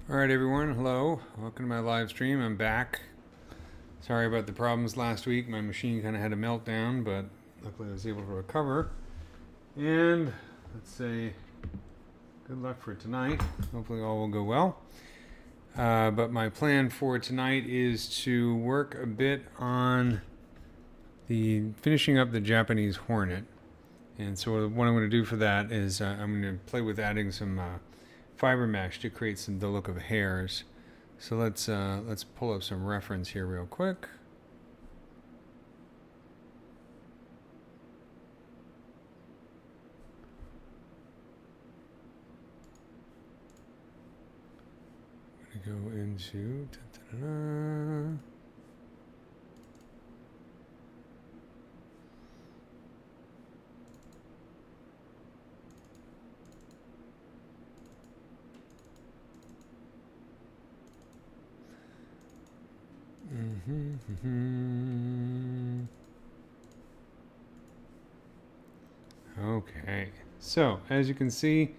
Alright everyone, hello. Welcome to my live stream. I'm back. Sorry about the problems last week. My machine kind of had a meltdown, but luckily I was able to recover. And let's say good luck for tonight. Hopefully all will go well. But my plan for tonight is to work a bit on finishing up the Japanese hornet. And so what I'm going to do for that is I'm going to play with adding some fiber mesh to create the look of hairs. So let's pull up some reference here real quick. I'm going to go into Okay, so as you can see,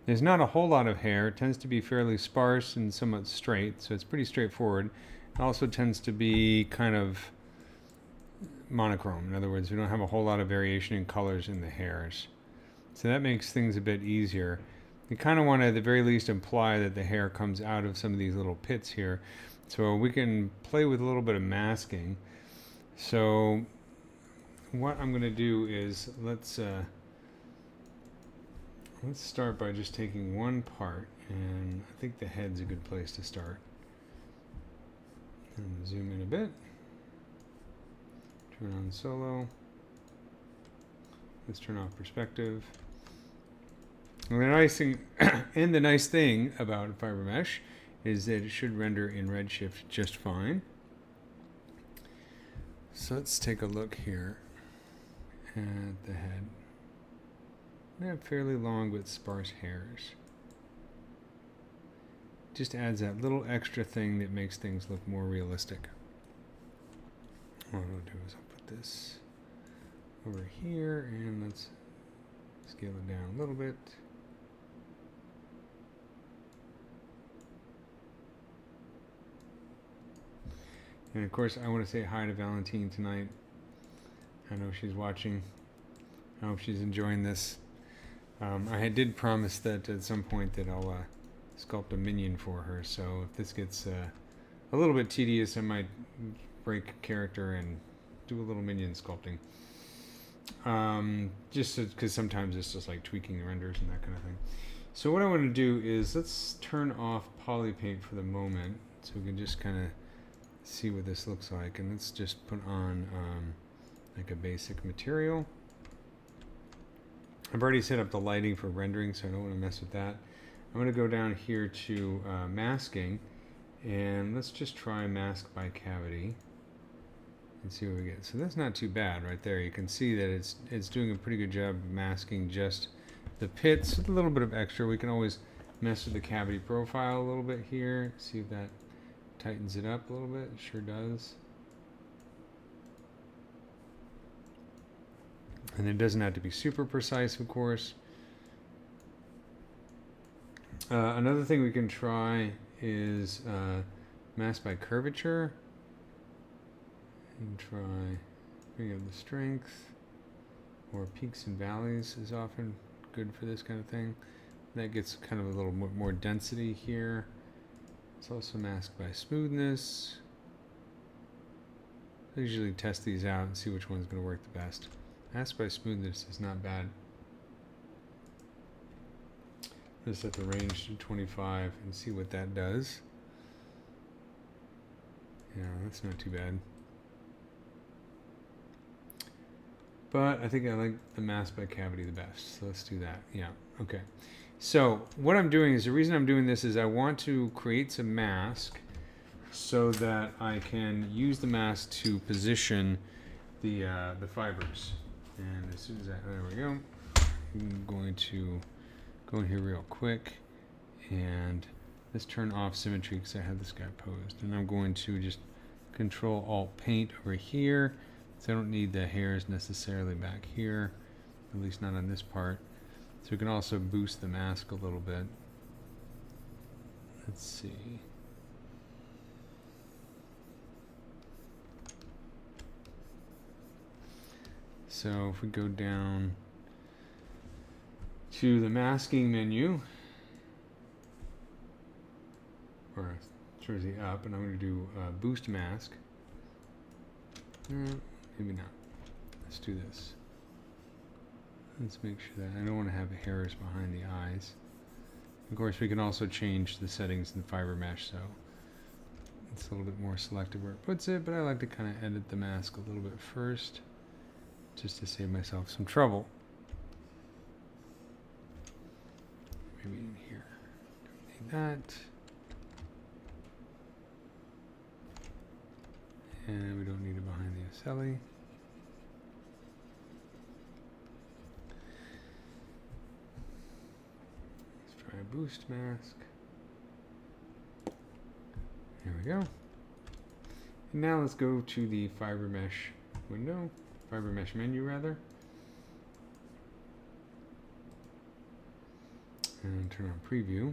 there's not a whole lot of hair. It tends to be fairly sparse and somewhat straight, so it's pretty straightforward. It also tends to be kind of monochrome. In other words, we don't have a whole lot of variation in colors in the hairs. So that makes things a bit easier. You kind of want to, at the very least, imply that the hair comes out of some of these little pits here. So we can play with a little bit of masking. So what I'm going to do is let's start by just taking one part, and I think the head's a good place to start. And zoom in a bit. Turn on solo. Let's turn off perspective. And the nice thing about fiber mesh is that it should render in Redshift just fine. So let's take a look here at the head. They have fairly long but sparse hairs. Just adds that little extra thing that makes things look more realistic. What I'll do is I'll put this over here and let's scale it down a little bit. And of course, I want to say hi to Valentine tonight. I know she's watching. I hope she's enjoying this. I did promise that at some point that I'll sculpt a minion for her. So if this gets a little bit tedious, I might break character and do a little minion sculpting. Just because sometimes it's just like tweaking the renders and that kind of thing. So what I want to do is let's turn off polypaint for the moment, so we can just kind of see what this looks like. And let's just put on like a basic material. I've already set up the lighting for rendering, so I don't want to mess with that. I'm going to go down here to masking, and let's just try mask by cavity and see what we get. So that's not too bad right there. You can see that it's doing a pretty good job of masking just the pits. A little bit of extra. We can always mess with the cavity profile a little bit here. See if that tightens it up a little bit. It sure does. And it doesn't have to be super precise, of course. Another thing we can try is mask by curvature. And try bring up the strength. Or peaks and valleys is often good for this kind of thing. That gets kind of a little more density here. It's also masked by smoothness. I usually test these out and see which one's going to work the best. Mask by smoothness is not bad. Let's set the range to 25 and see what that does. Yeah, that's not too bad. But I think I like the mask by cavity the best. So let's do that. Yeah, okay. So what I'm doing is, the reason I'm doing this is I want to create some mask so that I can use the mask to position the fibers. And as soon as there we go. I'm going to go in here real quick and let's turn off symmetry because I had this guy posed. And I'm going to just Control Alt Paint over here. So I don't need the hairs necessarily back here, at least not on this part. So we can also boost the mask a little bit. Let's see. So if we go down to the masking menu, or towards the up, and I'm going to do boost mask. Maybe not. Let's do this. Let's make sure that I don't want to have hairs behind the eyes. Of course, we can also change the settings in fiber mesh, so it's a little bit more selective where it puts it, but I like to kind of edit the mask a little bit first, just to save myself some trouble. Maybe in here. Don't need that. And we don't need it behind the ocelli. Let's try a boost mask. There we go. And now let's go to the fiber mesh window, fiber mesh menu rather. And turn on preview.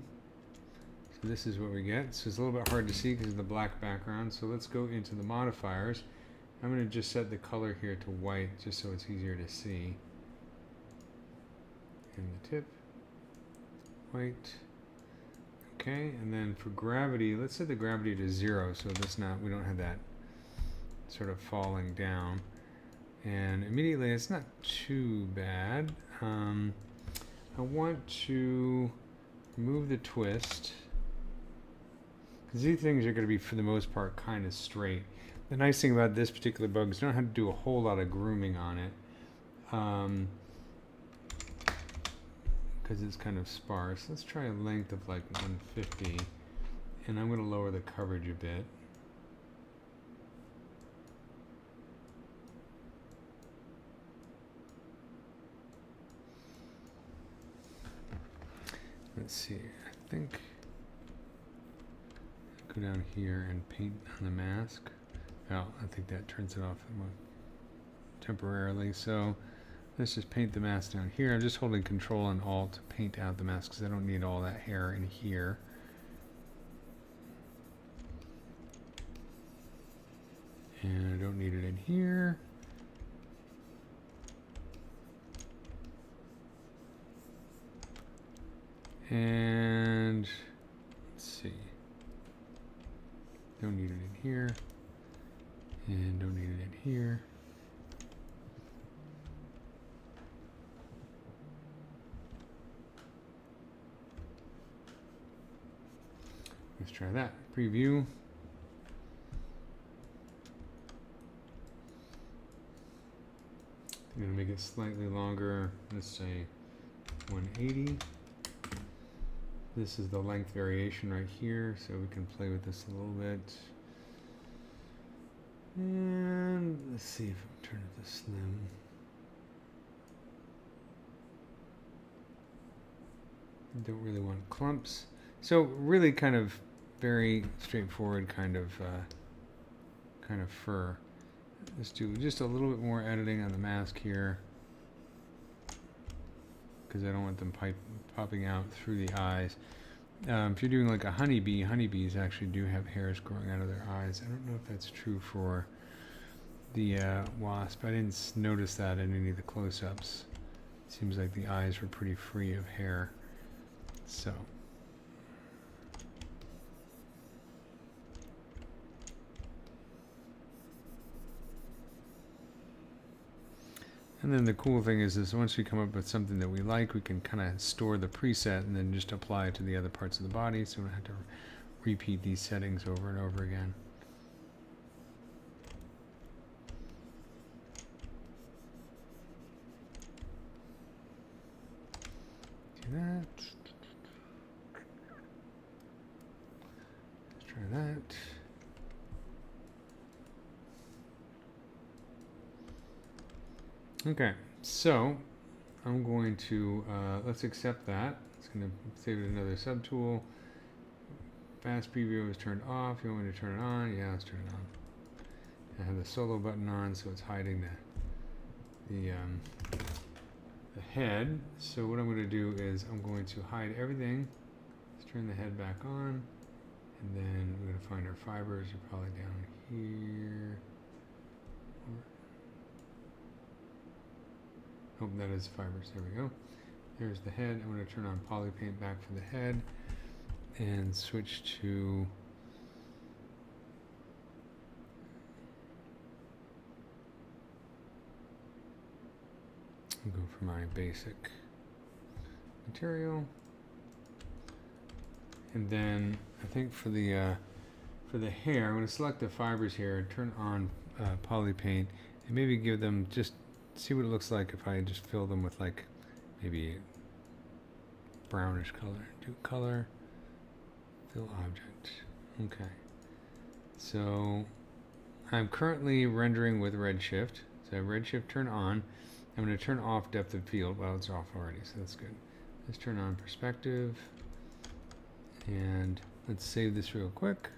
So this is what we get. So it's a little bit hard to see because of the black background. So let's go into the modifiers. I'm going to just set the color here to white just so it's easier to see. And the tip, white. Okay, and then for gravity, let's set the gravity to 0 so that's not, we don't have that sort of falling down. And immediately it's not too bad. I want to remove the twist, because these things are going to be, for the most part, kind of straight. The nice thing about this particular bug is you don't have to do a whole lot of grooming on it, because it's kind of sparse. Let's try a length of like 150, and I'm going to lower the coverage a bit. Let's see, I think go down here and paint on the mask. Oh, I think that turns it off temporarily. So let's just paint the mask down here. I'm just holding Control and Alt to paint out the mask because I don't need all that hair in here. And I don't need it in here. And let's see, don't need it in here, and don't need it in here. Let's try that. Preview. I'm going to make it slightly longer. Let's say 180. This is the length variation right here, so we can play with this a little bit. And let's see if I turn it to slim. Don't really want clumps. So really kind of very straightforward kind of fur. Let's do just a little bit more editing on the mask here, because I don't want them popping out through the eyes. If you're doing like a honeybee, honeybees actually do have hairs growing out of their eyes. I don't know if that's true for the wasp. I didn't notice that in any of the close-ups. Seems like the eyes were pretty free of hair. So. And then the cool thing is once we come up with something that we like, we can kind of store the preset and then just apply it to the other parts of the body, so we don't have to repeat these settings over and over again. Do that. Let's try that. Okay, so I'm going to, let's accept that. It's going to save it another subtool. Fast preview is turned off. You want me to turn it on? Yeah, let's turn it on. I have the solo button on, so it's hiding the head. So what I'm going to do is I'm going to hide everything. Let's turn the head back on. And then we're going to find our fibers are probably down here. Oh, that is fibers. There we go. There's the head. I'm going to turn on poly paint back for the head and switch to go for my basic material. And then I think for the hair, I'm going to select the fibers here and turn on poly paint and maybe give them, just see what it looks like if I just fill them with like maybe brownish color. Do color, fill object. Okay. So I'm currently rendering with redshift. So I have redshift turn on. I'm going to turn off depth of field. Well, it's off already, so that's good. Let's turn on perspective. And let's save this real quick.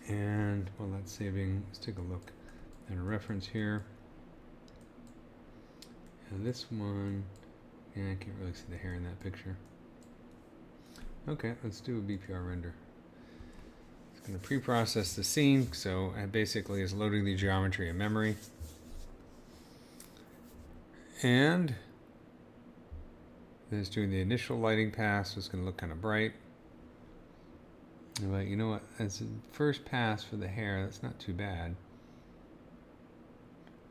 And while that's saving, let's take a look at a reference here. And this one, yeah, I can't really see the hair in that picture. Okay, let's do a BPR render. It's going to pre-process the scene, so it basically is loading the geometry in memory. And then it's doing the initial lighting pass, so it's going to look kind of bright. But you know what, as a first pass for the hair, that's not too bad.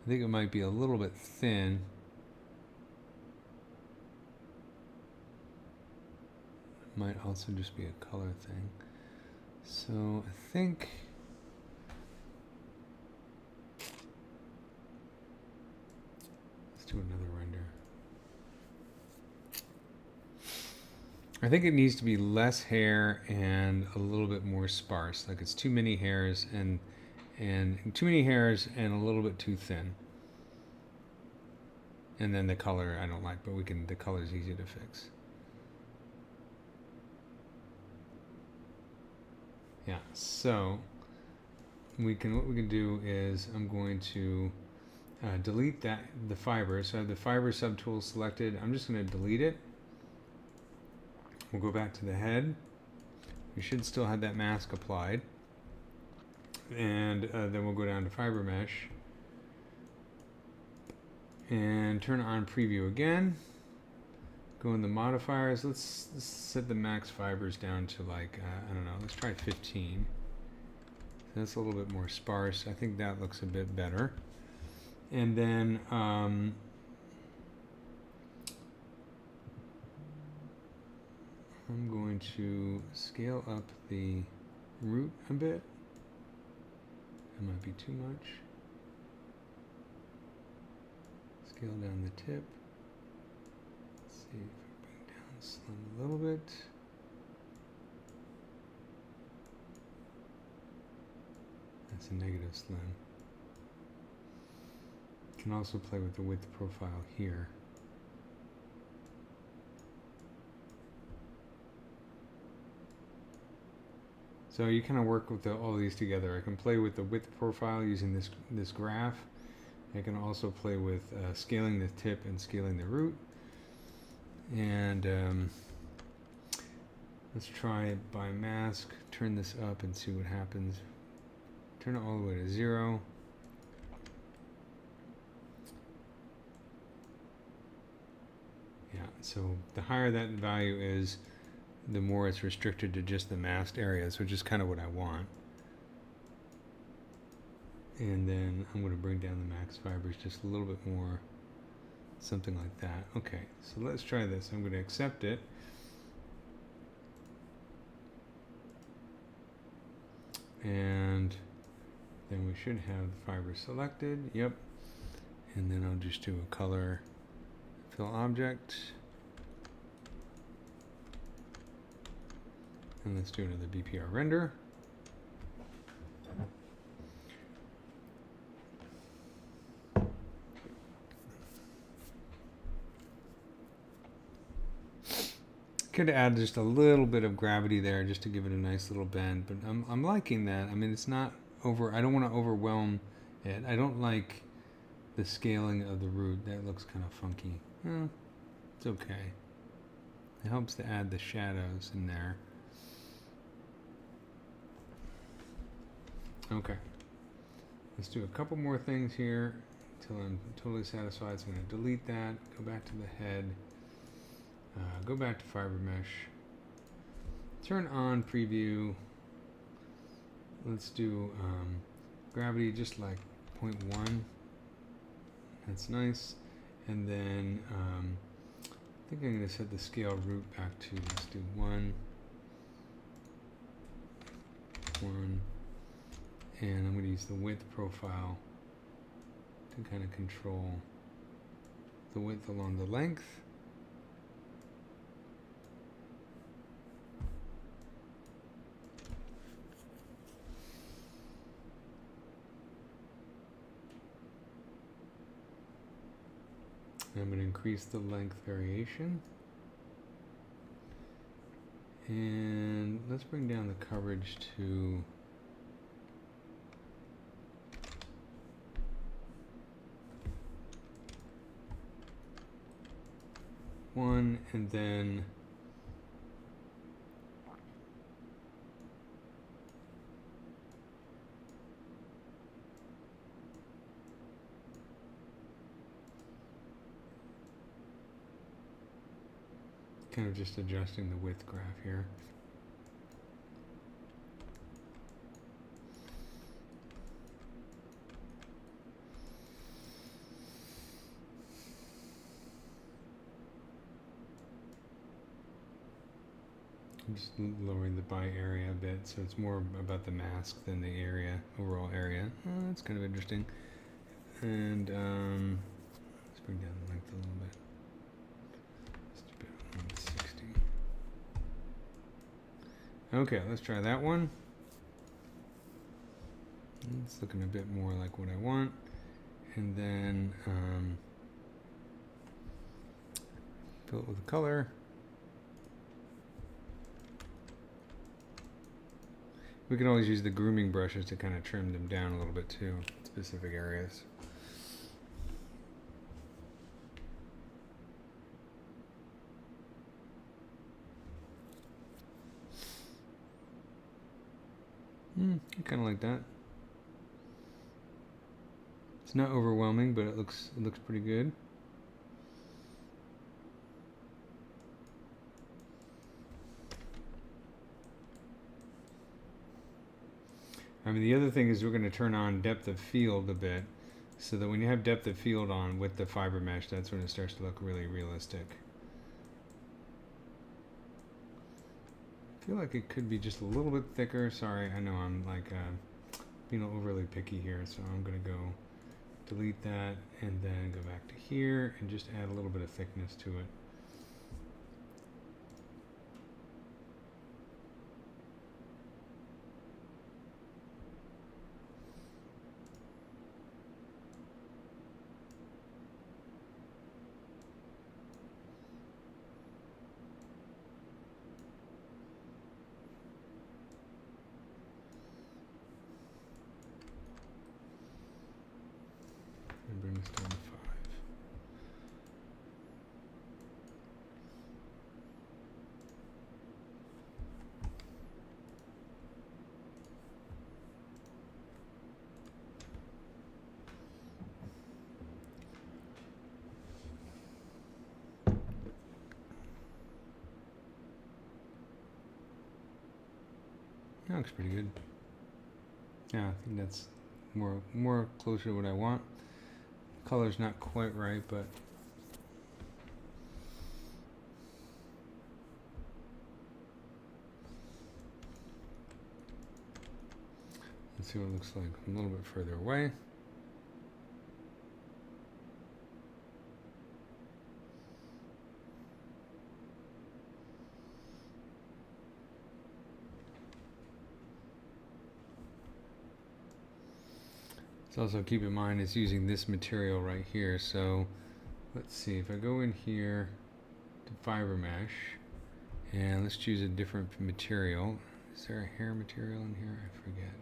I think it might be a little bit thin. Might also just be a color thing. So I think let's do another render. I think it needs to be less hair and a little bit more sparse. Like it's too many hairs and too many hairs and a little bit too thin. And then the color I don't like, but the color is easy to fix. Yeah, so what we can do is I'm going to delete the fiber. So I have the fiber subtool selected. I'm just going to delete it. We'll go back to the head. We should still have that mask applied. And then we'll go down to fiber mesh and turn on preview again. Go in the modifiers. Let's set the max fibers down to like, I don't know, let's try 15. That's a little bit more sparse. I think that looks a bit better. And then I'm going to scale up the root a bit. That might be too much. Scale down the tip. See if I bring down slim a little bit. That's a negative slim. You can also play with the width profile here. So you kind of work with all these together. I can play with the width profile using this graph. I can also play with scaling the tip and scaling the root. And let's try it by mask. Turn this up and see what happens. Turn it all the way to 0. Yeah, so the higher that value is, the more it's restricted to just the masked areas, which is kind of what I want. And then I'm going to bring down the max fibers just a little bit more, something like that. Okay, so let's try this. I'm going to accept it. And then we should have the fiber selected. Yep. And then I'll just do a color fill object. And let's do another BPR render. could add just a little bit of gravity there just to give it a nice little bend, but I'm liking that. I mean, it's not over, I don't want to overwhelm it. I don't like the scaling of the root. That looks kind of funky. It's okay. It helps to add the shadows in there. Okay. Let's do a couple more things here until I'm totally satisfied. So I'm going to delete that, go back to the head, go back to fiber mesh, turn on preview. Let's do gravity just like 0.1. That's nice. And then I think I'm going to set the scale root back to, let's do 1, 1. And I'm going to use the width profile to kind of control the width along the length. I'm going to increase the length variation. And let's bring down the coverage to 1, and then kind of just adjusting the width graph here. I'm just lowering the by area a bit, so it's more about the mask than the area, overall area. Oh, that's kind of interesting. And let's bring down the length a little bit. Just about 160. Okay, let's try that one. It's looking a bit more like what I want. And then fill it with a color. We can always use the grooming brushes to kind of trim them down a little bit too, specific areas. I kind of like that. It's not overwhelming, but it looks pretty good. I mean, the other thing is we're going to turn on depth of field a bit, so that when you have depth of field on with the fiber mesh, that's when it starts to look really realistic. I feel like it could be just a little bit thicker. Sorry, I know I'm like being overly picky here, so I'm going to go delete that and then go back to here and just add a little bit of thickness to it. Bring this down to 5. That looks pretty good. Yeah, I think that's more closer to what I want. Color's not quite right, but let's see what it looks like a little bit further away. So also keep in mind it's using this material right here. So let's see, if I go in here to fiber mesh And let's choose a different material. Is there a hair material in here? I forget.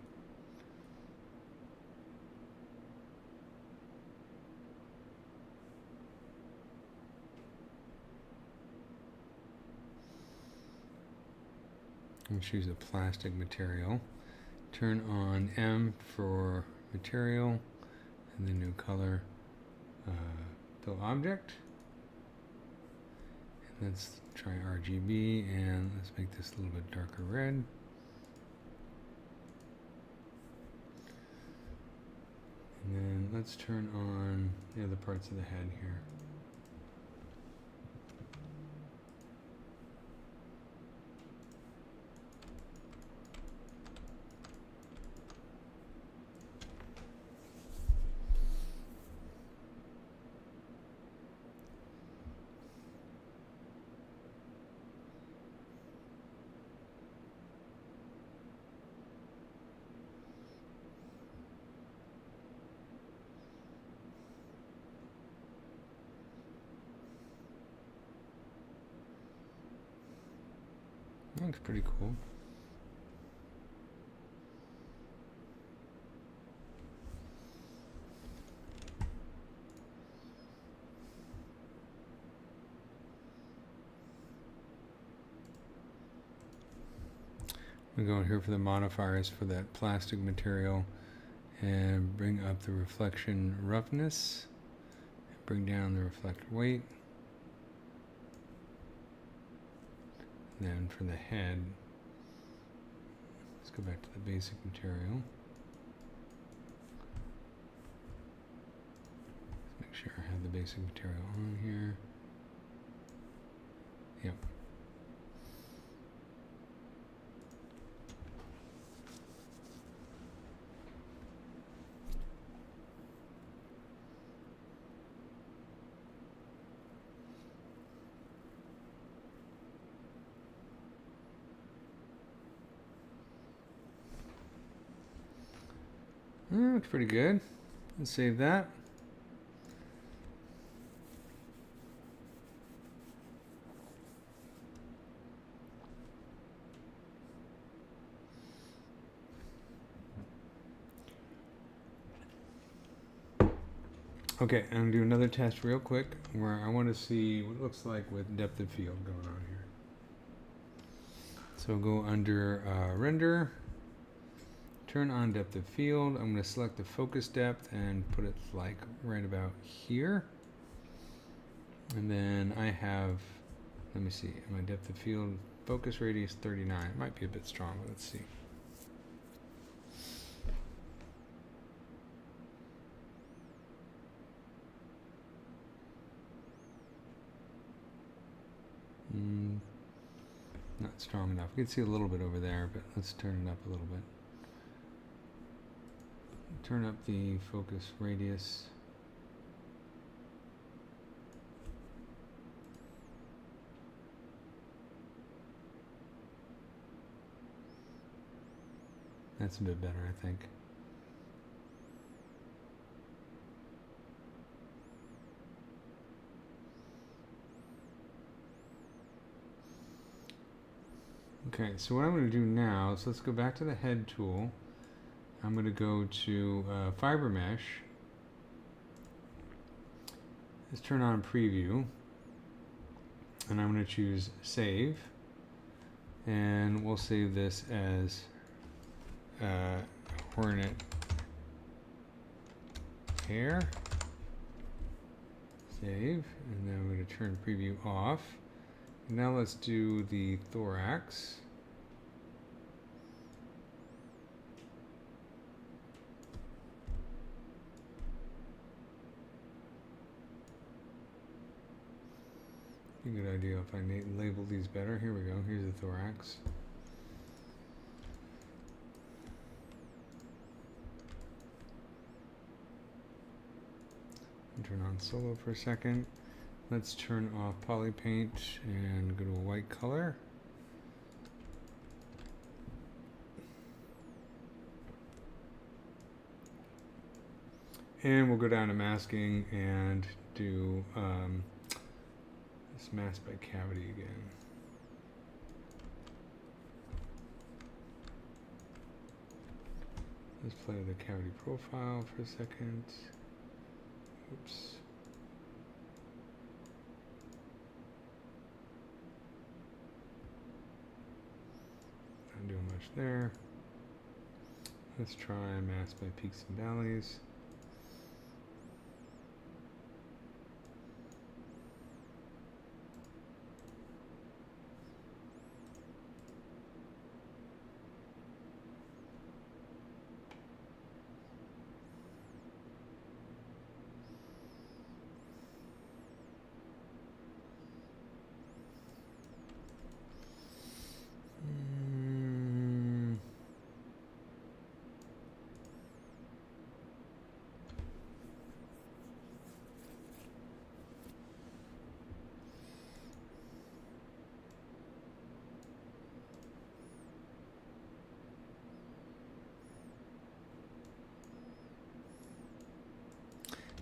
I'll choose a plastic material. Turn on M for material, and the new color, fill object. And let's try RGB, and let's make this a little bit darker red. And then let's turn on the other parts of the head here. Looks pretty cool. We go here for the modifiers for that plastic material and bring up the reflection roughness, bring down the reflector weight. Then for the head, let's go back to the basic material. Let's make sure I have the basic material on here. Yep. Looks pretty good. Let's save that. Okay, I'm gonna do another test real quick where I want to see what it looks like with depth of field going on here. So go under render. Turn on depth of field. I'm going to select the focus depth and put it like right about here. And then I have, let me see, my depth of field focus radius 39. It might be a bit strong, but let's see. Not strong enough. You can see a little bit over there, but let's turn it up a little bit. Turn up the focus radius. That's a bit better, I think. Okay, so what I'm going to do now is let's go back to the head tool. I'm going to go to fiber mesh. Let's turn on preview. And I'm going to choose save. And we'll save this as hornet hair. Save. And then I'm going to turn preview off. Now let's do the thorax. A good idea if I label these better. Here we go. Here's the thorax. Turn on solo for a second. Let's turn off poly paint and go to a white color. And we'll go down to masking and do this mask by cavity again. Let's play with the cavity profile for a second. Oops. Not doing much there. Let's try mask by peaks and valleys.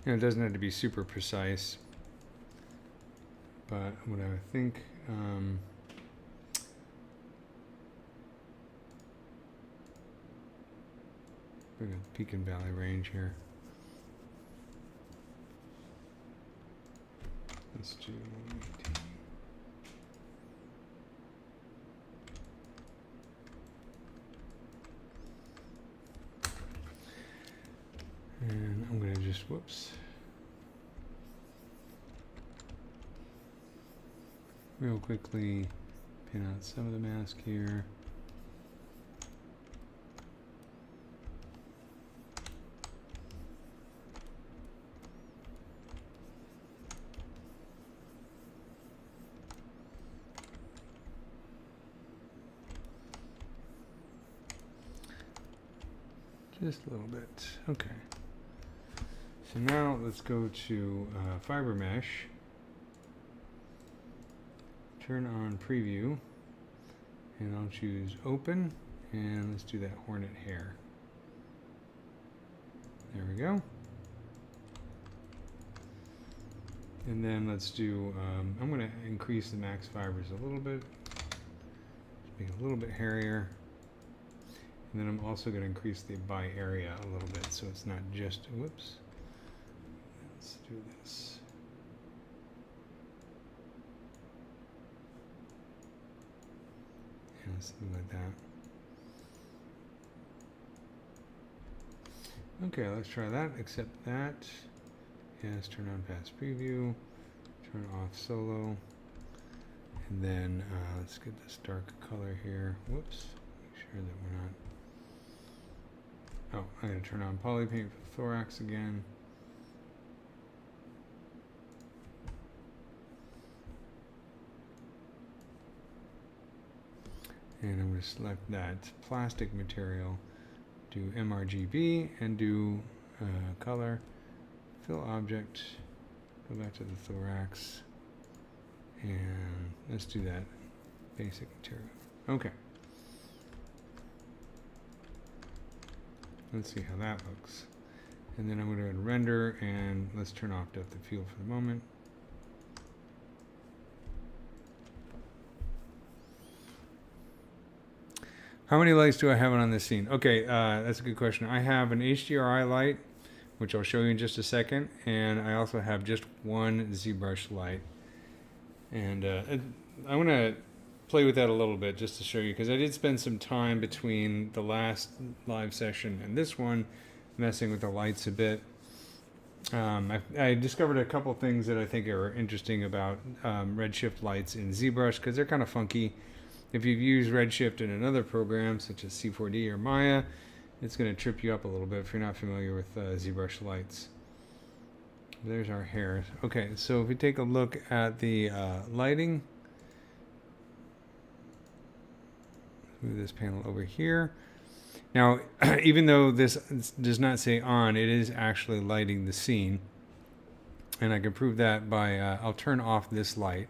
You know, it doesn't have to be super precise, but what I would think, bring a peak and valley range here. Let's do 118. And I'm going to just, whoops, real quickly pin out some of the mask here. Just a little bit. Okay. So now let's go to fiber mesh. Turn on preview, and I'll choose open, and let's do that hornet hair. There we go. And then let's do, I'm going to increase the max fibers a little bit, make it a little bit hairier. And then I'm also going to increase the by area a little bit, so it's not just, whoops. Let's do this. And something like that. Okay, let's try that, accept that. Yes, turn on fast preview, turn off solo. And then let's get this dark color here. Whoops, make sure that we're not. Oh, I'm going to turn on poly paint for the thorax again. And I'm going to select that plastic material, do MRGB, and do color, fill object, go back to the thorax, and let's do that basic material. Okay. Let's see how that looks. And then I'm going to render, and let's turn off depth of field for the moment. How many lights do I have on this scene? Okay, that's a good question. I have an HDRI light, which I'll show you in just a second, and I also have just one ZBrush light. And I want to play with that a little bit just to show you, because I did spend some time between the last live session and this one messing with the lights a bit. I discovered a couple things that I think are interesting about redshift lights in ZBrush, because they're kind of funky. If you've used redshift in another program such as C4D or Maya, it's going to trip you up a little bit if you're not familiar with ZBrush lights. There's our hair. Okay, so if we take a look at the lighting, move this panel over here. Now, even though this does not say on, it is actually lighting the scene. And I can prove that by, I'll turn off this light.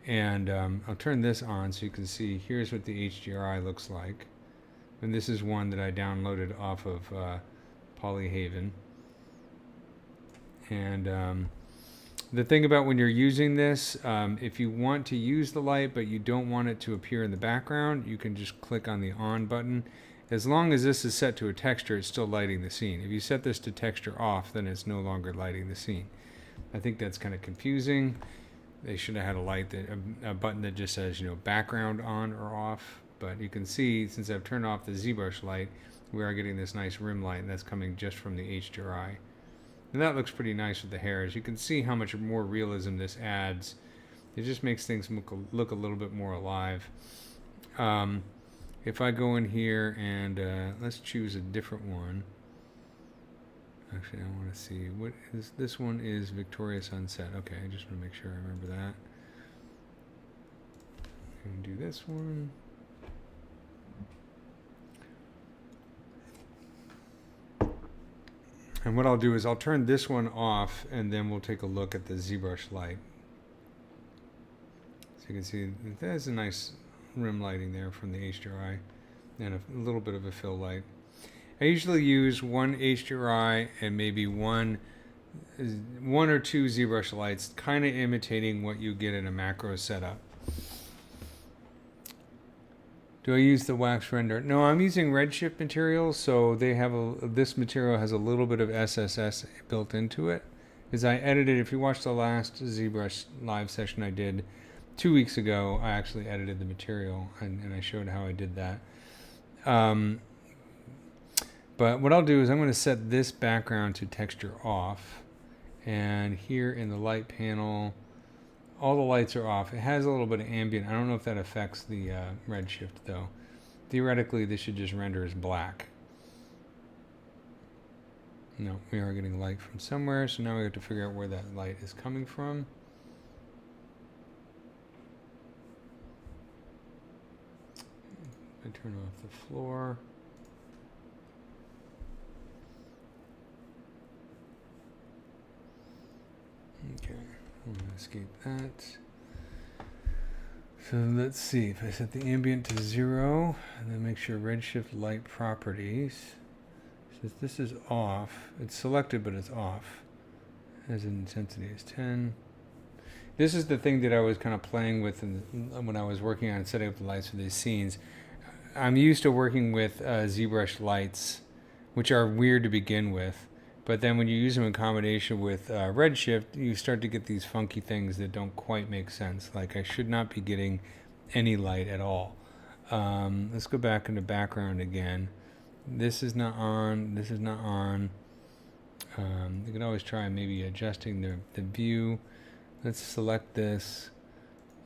And I'll turn this on so you can see, here's what the HDRI looks like. And this is one that I downloaded off of Polyhaven. And the thing about when you're using this, if you want to use the light but you don't want it to appear in the background, you can just click on the on button, As long as this is set to a texture, it's still lighting the scene. If you set this to texture off, then it's no longer lighting the scene. I think that's kind of confusing. They should have had a light that a button that just says, you know, background on or off. But you can see, since I've turned off the ZBrush light, we are getting this nice rim light, and that's coming just from the HDRI. And that looks pretty nice with the hairs. You can see how much more realism this adds. It just makes things look a little bit more alive. If I go in here and let's choose a different one. Actually, I want to see what is this one. Is Victoria Sunset. Okay, I just want to make sure I remember that. And do this one. And what I'll do is I'll turn this one off, and then we'll take a look at the ZBrush light. So you can see there's a nice rim lighting there from the HDRI, and a little bit of a fill light. I usually use one HDRI and maybe one or two ZBrush lights, kind of imitating what you get in a macro setup. Do I use the wax render? No, I'm using Redshift materials, so they have this material has a little bit of SSS built into it. As I edited, if you watched the last ZBrush live session I did 2 weeks ago, I actually edited the material and I showed how I did that. But what I'll do is I'm going to set this background to texture off, and here in the light panel, all the lights are off. It has a little bit of ambient. I don't know if that affects the redshift though. Theoretically, this should just render as black. No, we are getting light from somewhere, so now we have to figure out where that light is coming from. I turn off the floor. Okay, I'm going to escape that. So let's see, if I set the ambient to 0, and then make sure redshift light properties, since this is off, it's selected but it's off, as an intensity is 10. This is the thing that I was kind of playing with when I was working on setting up the lights for these scenes. I'm used to working with ZBrush lights, which are weird to begin with. But then when you use them in combination with Redshift, you start to get these funky things that don't quite make sense. Like I should not be getting any light at all. Let's go back into background again. This is not on. This is not on. You can always try maybe adjusting the view. Let's select this.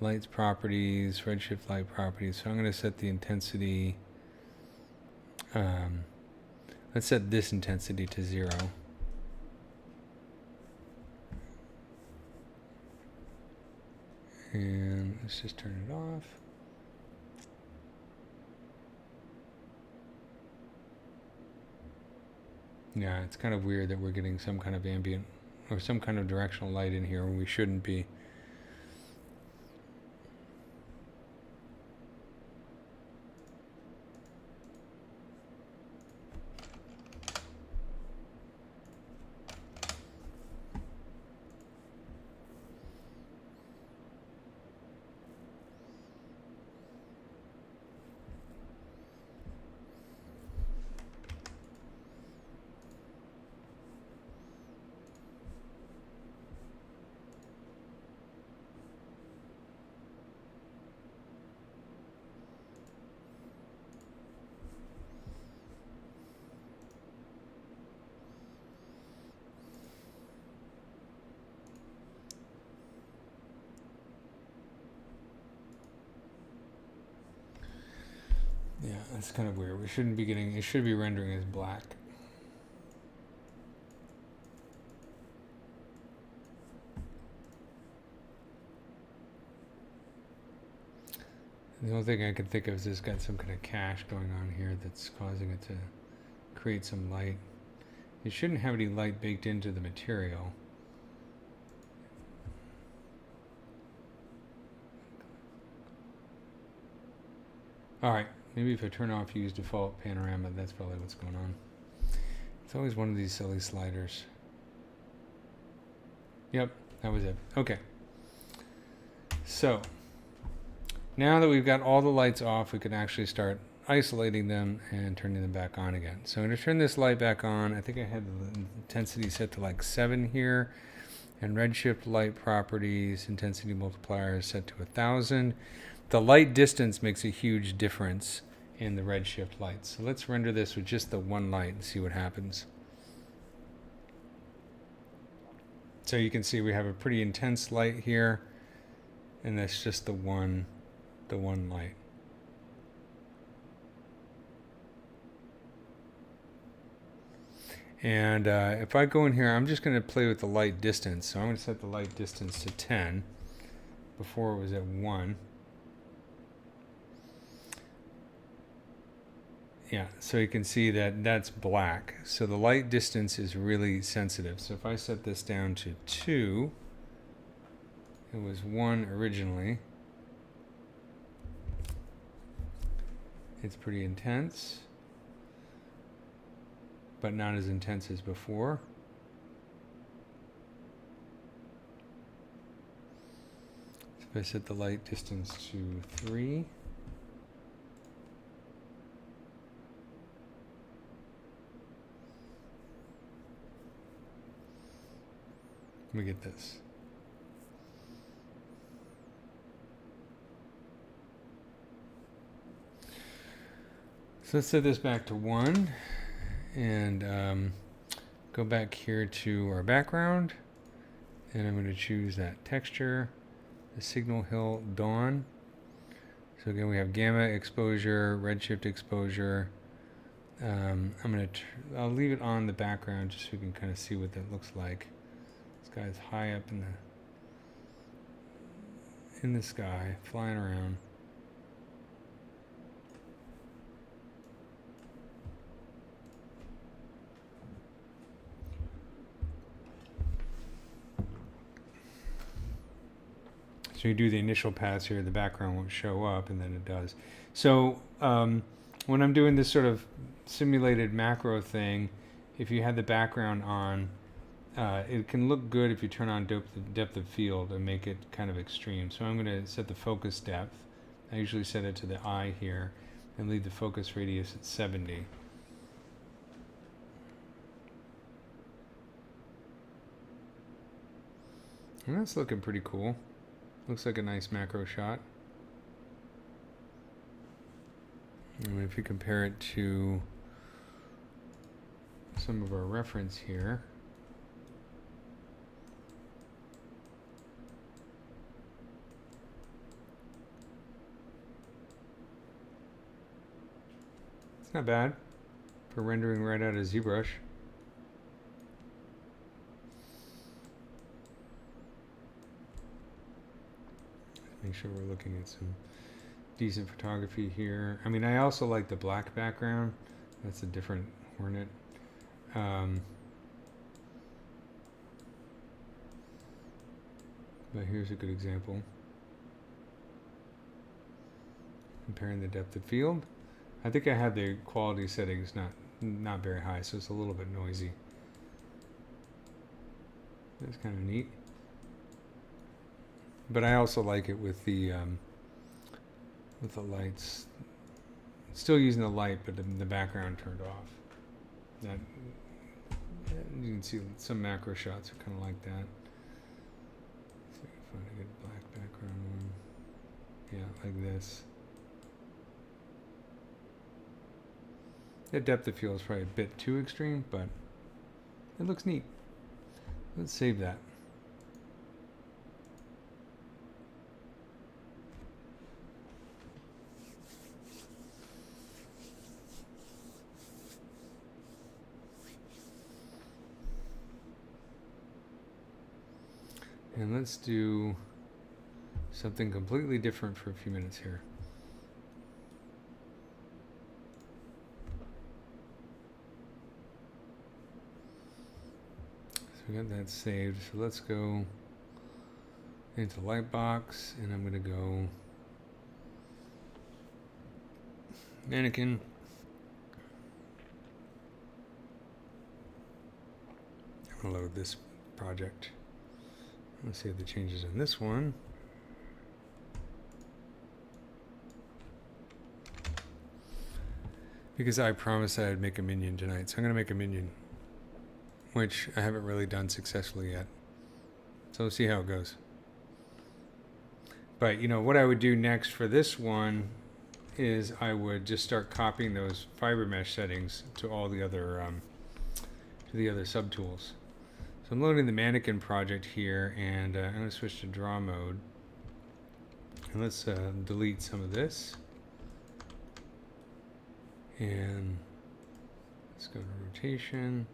Lights properties, Redshift light properties. So I'm going to set the intensity. Let's set this intensity to 0. And let's just turn it off. Yeah, it's kind of weird that we're getting some kind of ambient or some kind of directional light in here when we shouldn't be. Yeah, that's kind of weird. We shouldn't be getting, it should be rendering as black. The only thing I can think of is it's got some kind of cache going on here that's causing it to create some light. It shouldn't have any light baked into the material. Alright, maybe if I turn off use default panorama, that's probably what's going on. It's always one of these silly sliders. Yep, that was it. Okay. So, now that we've got all the lights off, we can actually start isolating them and turning them back on again. So I'm going to turn this light back on. I think I had the intensity set to like 7 here, and redshift light properties intensity multiplier is set to 1000. The light distance makes a huge difference in the redshift light. So let's render this with just the one light and see what happens. So you can see we have a pretty intense light here, and that's just the one light. And if I go in here, I'm just going to play with the light distance. So I'm going to set the light distance to 10. Before it was at 1. Yeah, so you can see that that's black. So the light distance is really sensitive. So if I set this down to 2, it was 1 originally. It's pretty intense, but not as intense as before. So if I set the light distance to 3, let me get this. So let's set this back to 1 and go back here to our background, and I'm going to choose that texture, the signal hill dawn. So again, we have gamma exposure, redshift exposure. I'll leave it on the background just so we can kind of see what that looks like. This guy's high up in the sky, flying around. So you do the initial pass here, the background won't show up, and then it does. So when I'm doing this sort of simulated macro thing, if you had the background on, it can look good if you turn on depth of field and make it kind of extreme. So I'm going to set the focus depth. I usually set it to the eye here and leave the focus radius at 70. And that's looking pretty cool. Looks like a nice macro shot. And if you compare it to some of our reference here, it's not bad for rendering right out of ZBrush. Make sure we're looking at some decent photography here. I mean, I also like the black background. That's a different hornet. But here's a good example. Comparing the depth of field. I think I had the quality settings not very high, so it's a little bit noisy. That's kind of neat. But I also like it with the lights. Still using the light, but the background turned off. That you can see some macro shots are kind of like that. See if I can find a good black background one. Yeah, like this. The depth of field is probably a bit too extreme, but it looks neat. Let's save that. And let's do something completely different for a few minutes here. So we got that saved. So let's go into Lightbox, and I'm going to go Mannequin. I'm going to load this project. Let's see if the changes in this one. because I promised I'd make a minion tonight. So I'm going to make a minion, which I haven't really done successfully yet. So we'll see how it goes. But, you know, what I would do next for this one is I would just start copying those fiber mesh settings to all the other subtools. So I'm loading the mannequin project here, and I'm going to switch to draw mode. And let's delete some of this. And let's go to rotation.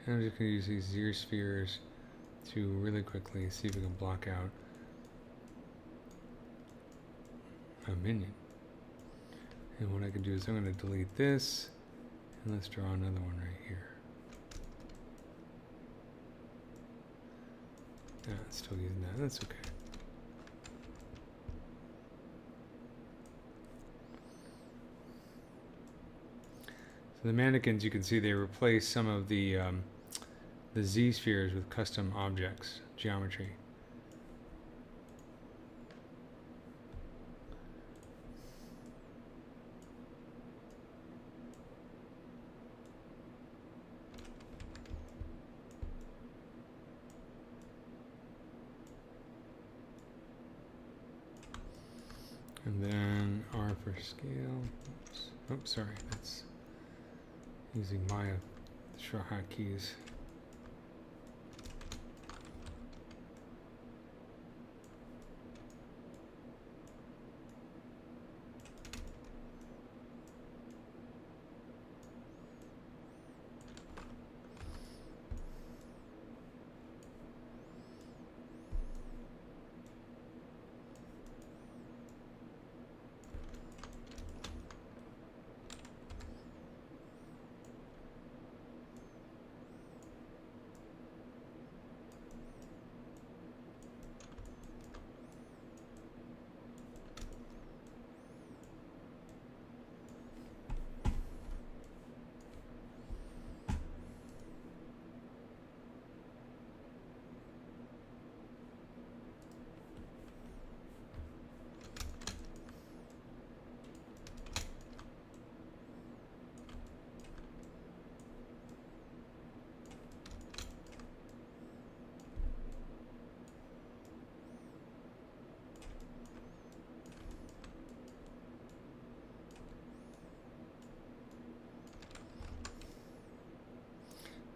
And I'm just going to use these zero spheres to really quickly see if we can block out a minion. And what I can do is I'm going to delete this, and let's draw another one right here. It's still using that. That's okay. So the mannequins, you can see they replace some of the Z spheres with custom objects, geometry. And then R for scale. Oops. Oops, sorry, that's using my hotkeys.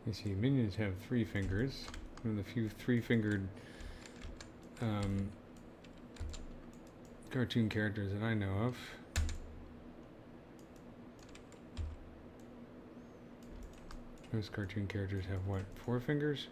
You see, minions have 3 fingers. One of the few 3-fingered cartoon characters that I know of. Most cartoon characters have what, 4 fingers?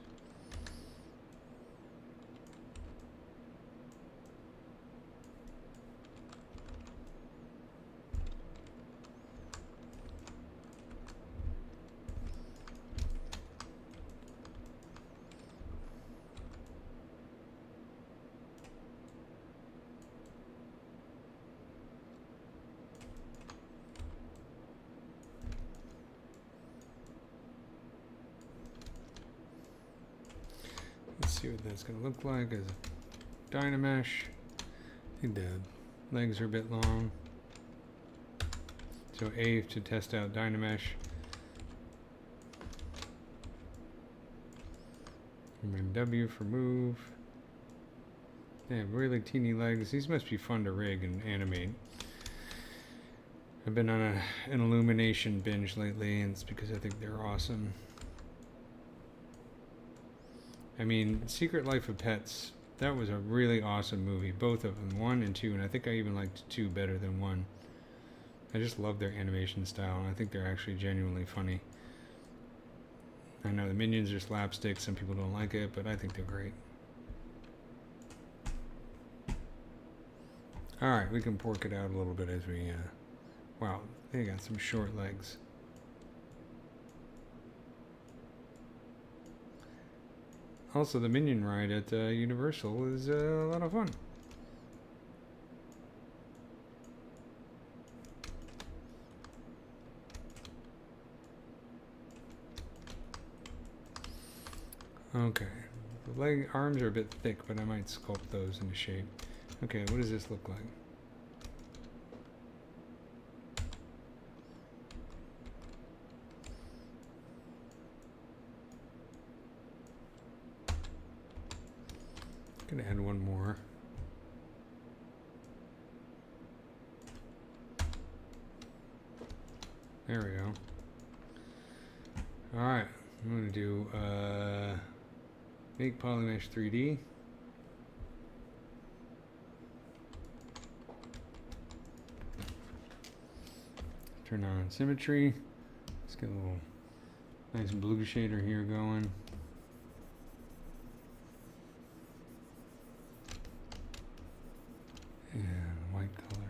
Let's see what that's going to look like as a Dynamesh. I think the legs are a bit long. So A to test out Dynamesh. And then W for move. They have really teeny legs. These must be fun to rig and animate. I've been on an illumination binge lately, and it's because I think they're awesome. I mean, Secret Life of Pets, that was a really awesome movie. Both of them, 1 and 2, and I think I even liked 2 better than 1. I just love their animation style, and I think they're actually genuinely funny. I know the Minions are slapstick, some people don't like it, but I think they're great. Alright, we can pork it out a little bit as we, wow, they got some short legs. Also, the Minion ride at Universal is a lot of fun. Okay. The leg arms are a bit thick, but I might sculpt those into shape. Okay, what does this look like? Gonna add one more. There we go. Alright, I'm gonna do make polymesh 3D. Turn on symmetry. Let's get a little nice blue shader here going. And white color.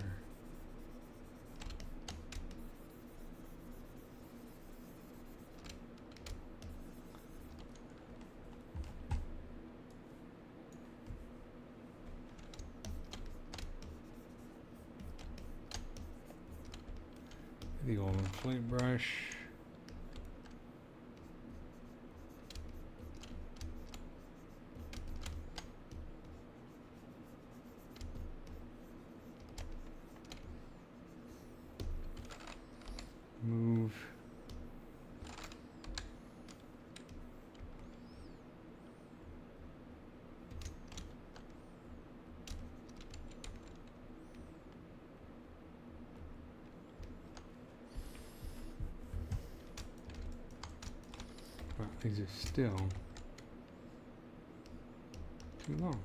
The old inflate brush. Move. Wow, these are still too long.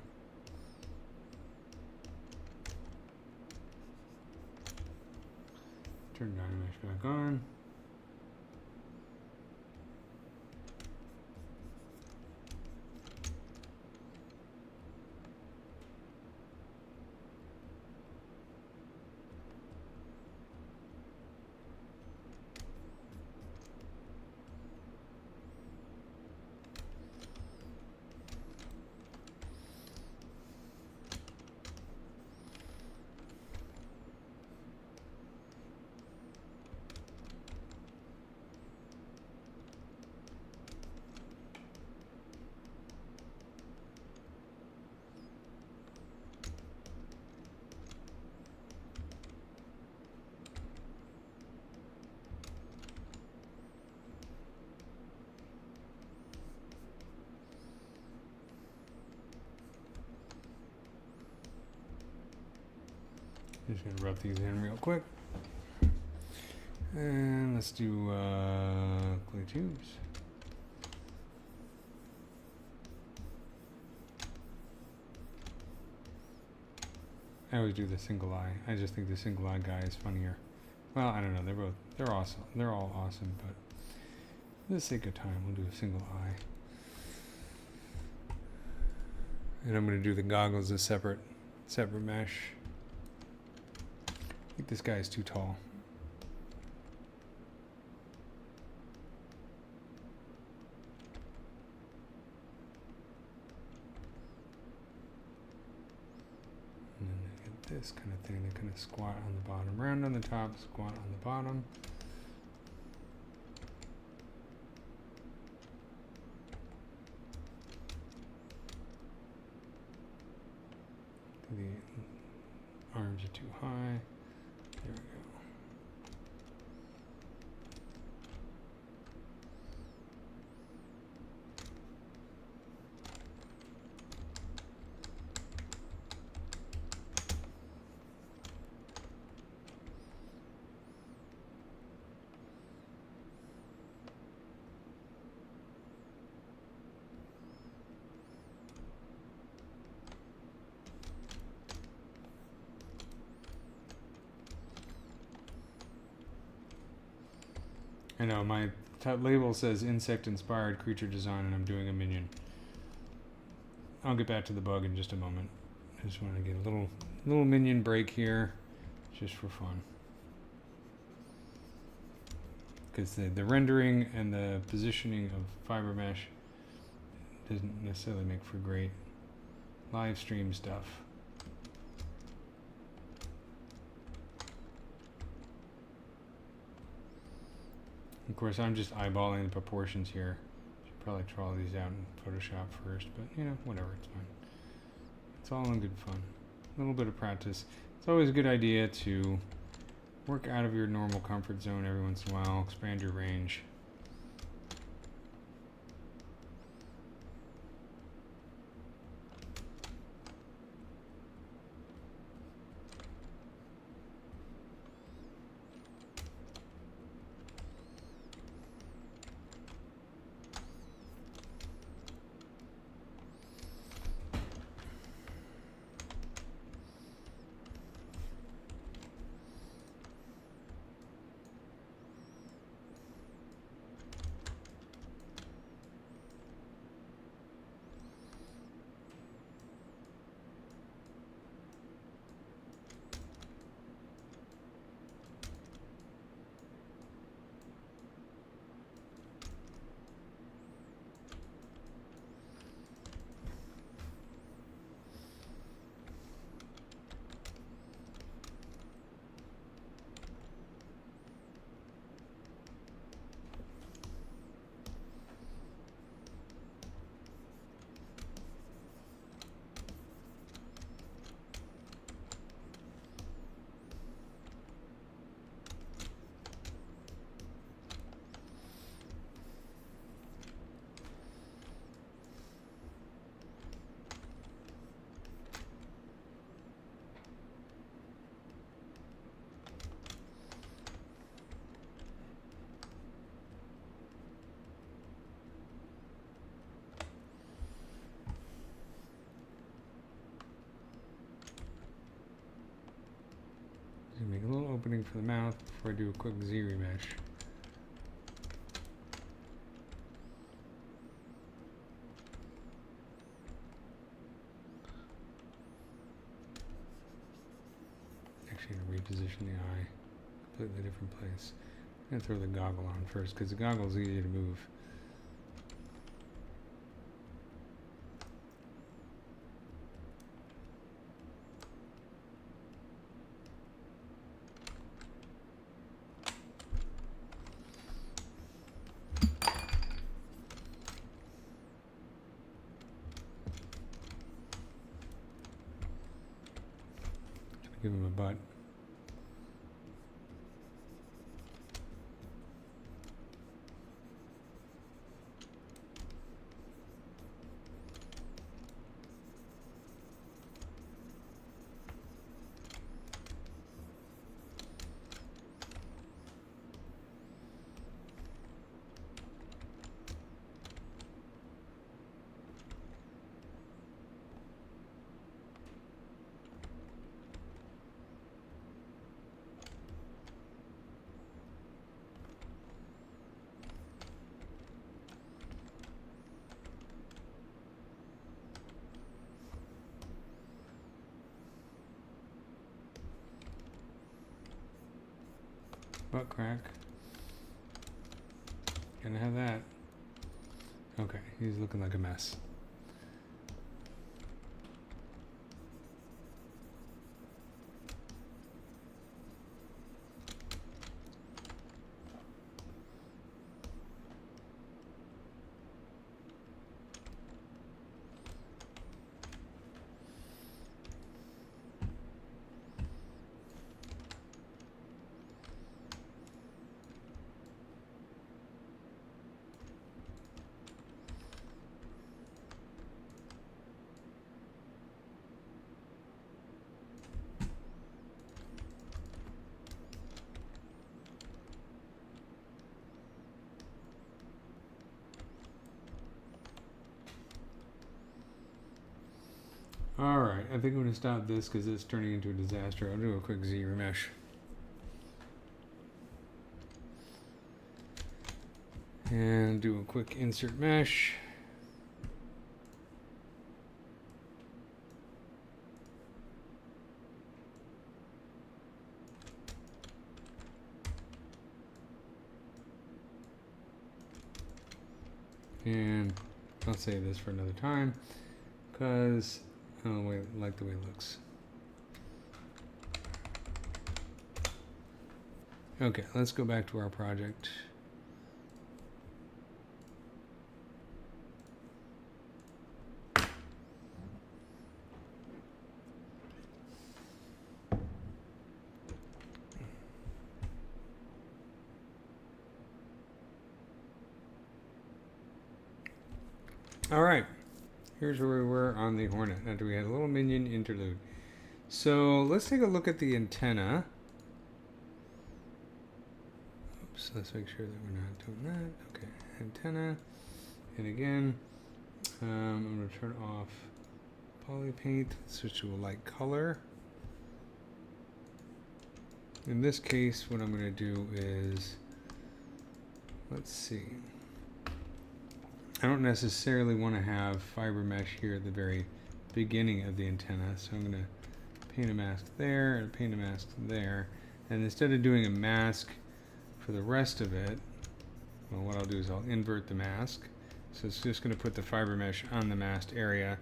Turn Dynamesh back on. Just gonna rub these in real quick. And let's do clay tubes. I always do the single eye. I just think the single eye guy is funnier. Well, I don't know. They're awesome. They're all awesome, but for the sake of time, we'll do a single eye. And I'm gonna do the goggles as separate mesh. I think this guy is too tall. And then I get this kind of thing. They kind of squat on the bottom, round on the top, squat on the bottom. The arms are too high. There we go. I know, my label says insect-inspired creature design, and I'm doing a minion. I'll get back to the bug in just a moment. I just want to get a little minion break here, just for fun. Because the rendering and the positioning of fiber mesh doesn't necessarily make for great live stream stuff. Of course, I'm just eyeballing the proportions here. Probably try all these out in Photoshop first, but you know, whatever, it's fine. It's all in good fun. A little bit of practice. It's always a good idea to work out of your normal comfort zone every once in a while, expand your range. Make a little opening for the mouth before I do a quick ZBrush. Actually, I'm going to reposition the eye, completely different place. I'm going to throw the goggle on first because the goggle is easy to move. Give him a butt. Butt crack. Gonna have that. Okay, he's looking like a mess. Alright, I think I'm going to stop this because it's turning into a disaster. I'll do a quick ZBrush. And do a quick insert mesh. And I'll save this for another time because I don't like the way it looks. Okay, let's go back to our project. All right, here's where we were on the hornet after we had a little minion interlude. So let's take a look at the antenna. Oops, let's make sure that we're not doing that. Okay, antenna. And again, I'm going to turn off poly paint, switch to a light color. In this case, what I'm going to do is, let's see. I don't necessarily want to have fiber mesh here at the very beginning of the antenna, so I'm going to paint a mask there and paint a mask there. And instead of doing a mask for the rest of it, well, what I'll do is I'll invert the mask. So it's just going to put the fiber mesh on the masked area.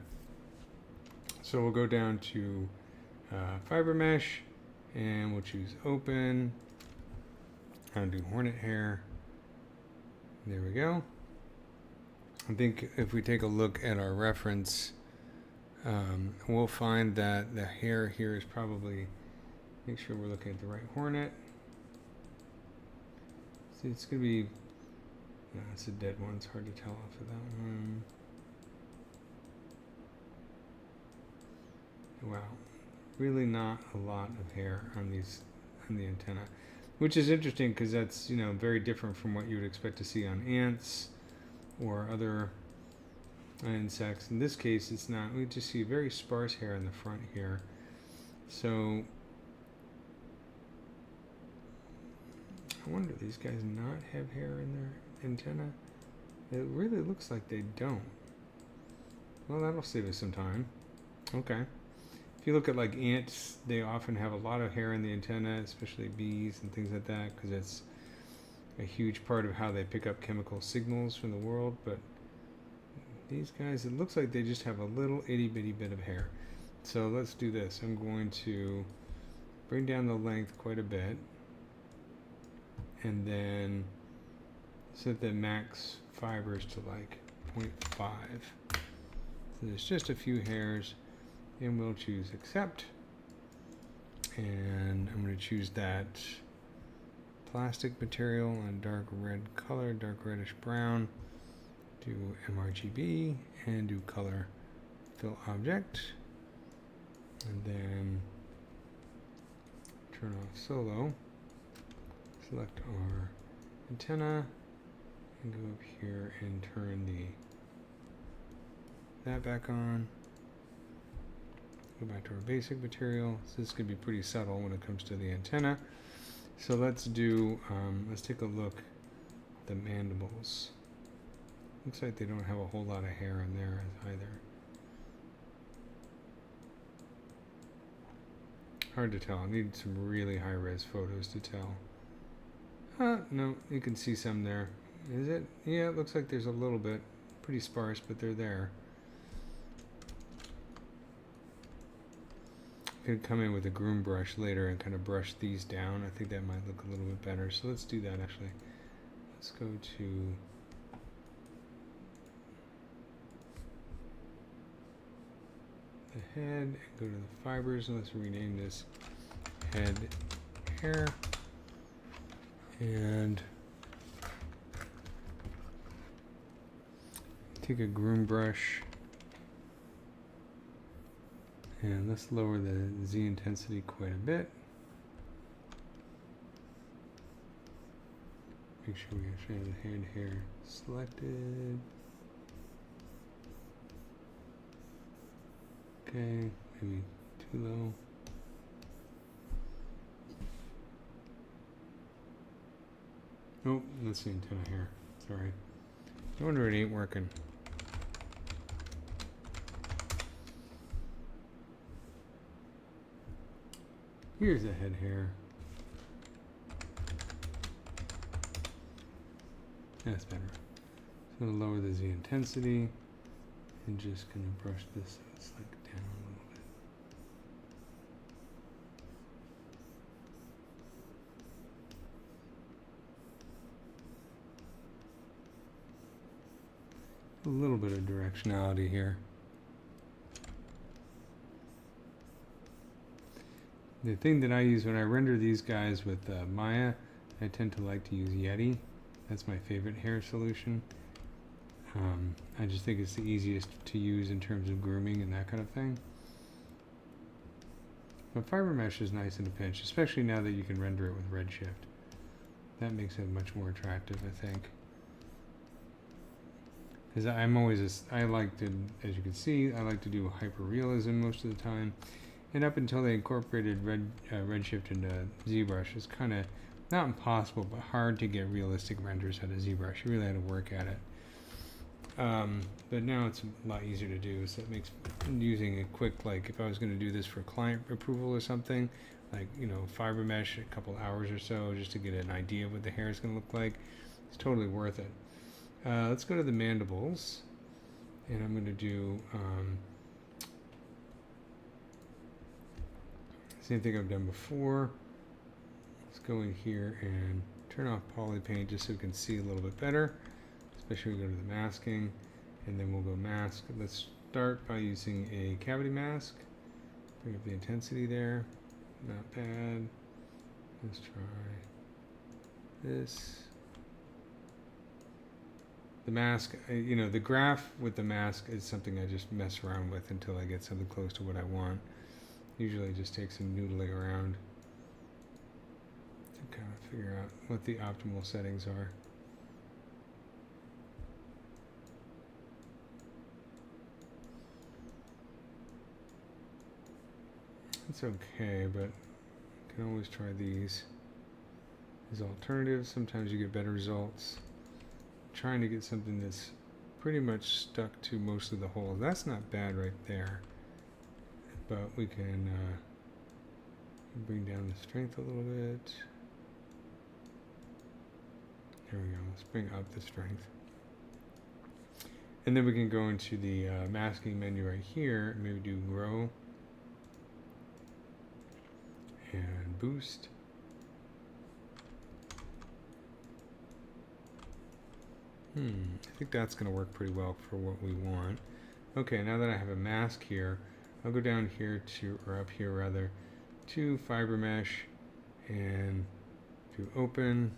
So we'll go down to fiber mesh, and we'll choose open. I'll do hornet hair. There we go. I think if we take a look at our reference, we'll find that the hair here is probably, make sure we're looking at the right hornet. See, it's going to be, no, it's a dead one. It's hard to tell off of that one. Wow, really not a lot of hair on the antenna, which is interesting because that's, you know, very different from what you would expect to see on ants or other insects. In this case, it's not. We just see very sparse hair in the front here. So I wonder, these guys not have hair in their antenna? It really looks like they don't. Well, that'll save us some time. Okay. If you look at like ants, they often have a lot of hair in the antenna, especially bees and things like that, because it's a huge part of how they pick up chemical signals from the world. But these guys, it looks like they just have a little itty bitty bit of hair. So let's do this. I'm going to bring down the length quite a bit, and then set the max fibers to like 0.5. So there's just a few hairs, and we'll choose accept. And I'm going to choose that plastic material and dark red color, dark reddish brown. Do mRGB and do color fill object. And then turn off solo. Select our antenna and go up here and turn that back on. Go back to our basic material. So this could be pretty subtle when it comes to the antenna. So let's do, let's take a look at the mandibles. Looks like they don't have a whole lot of hair in there either. Hard to tell. I need some really high-res photos to tell. No, you can see some there. Is it? Yeah, it looks like there's a little bit. Pretty sparse, but they're there. Could come in with a groom brush later and kind of brush these down. I think that might look a little bit better. So let's do that actually. Let's go to the head and go to the fibers, and let's rename this head hair. And take a groom brush. And let's lower the Z intensity quite a bit. Make sure we actually have the head hair selected. Okay, maybe too low. Oh, that's the antenna hair. Sorry. No wonder it ain't working. Here's the head hair. That's better. So I'm going to lower the Z intensity and just going to brush this so it's like down a little bit. A little bit of directionality here. The thing that I use when I render these guys with Maya, I tend to like to use Yeti. That's my favorite hair solution. I just think it's the easiest to use in terms of grooming and that kind of thing. But fiber mesh is nice in a pinch, especially now that you can render it with Redshift. That makes it much more attractive, I think. Because I like to, as you can see, I like to do hyperrealism most of the time. And up until they incorporated Redshift into ZBrush, it's kind of not impossible, but hard to get realistic renders out of ZBrush. You really had to work at it. But now it's a lot easier to do, so it makes using a quick, like if I was going to do this for client approval or something, like, you know, fiber mesh, a couple hours or so, just to get an idea of what the hair is going to look like, it's totally worth it. Let's go to the mandibles, and I'm going to do same thing I've done before. Let's go in here and turn off poly paint just so we can see a little bit better, especially when we go to the masking, and then we'll go mask. Let's start by using a cavity mask. Bring up the intensity there. Not bad. Let's try this. The mask, you know, the graph with the mask is something I just mess around with until I get something close to what I want. Usually just take some noodling around to kind of figure out what the optimal settings are. It's okay, but you can always try these as alternatives. Sometimes you get better results. Trying to get something that's pretty much stuck to most of the holes. That's not bad right there, but we can bring down the strength a little bit. There we go. Let's bring up the strength. And then we can go into the masking menu right here and maybe do grow and boost. I think that's going to work pretty well for what we want. Okay, now that I have a mask here, I'll go down here to, or up here rather, to fiber mesh and do open.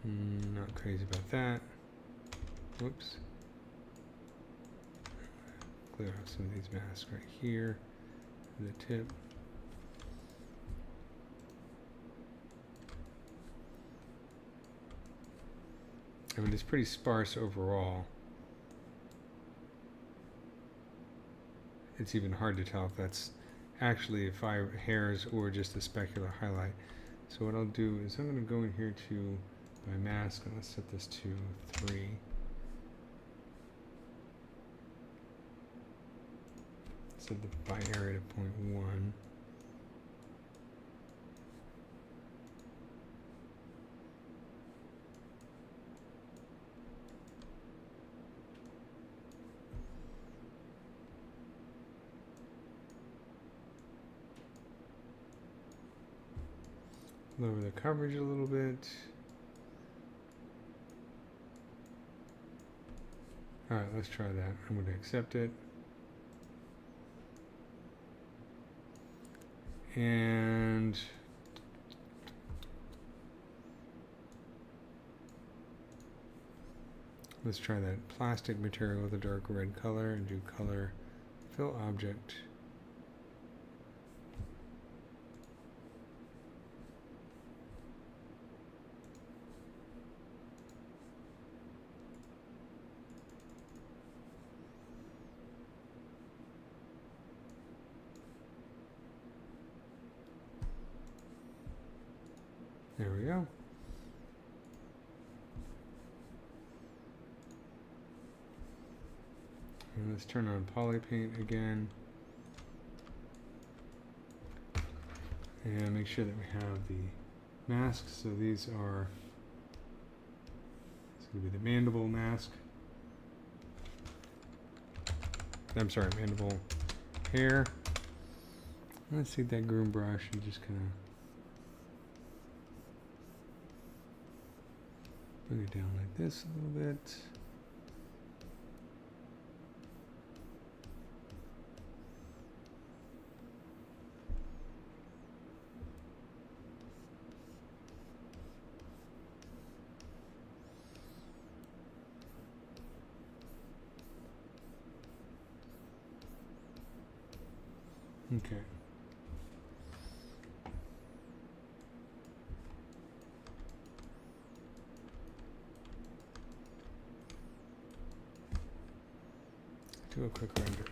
Not crazy about that. Whoops. Clear out some of these masks right here, the tip. I mean, it's pretty sparse overall. It's even hard to tell if that's actually hairs or just a specular highlight. So what I'll do is I'm going to go in here to my mask, and let's set this to 3. Set the by area to 0.1. Lower the coverage a little bit. Alright, let's try that. I'm going to accept it. And let's try that plastic material with a dark red color and do color fill object. There we go. And let's turn on poly paint again. And make sure that we have the masks. So these are, it's going to be the mandible mask. I'm sorry, mandible hair. Let's take that groom brush and just kind of bring it down like this a little bit. Okay. Do a quick render.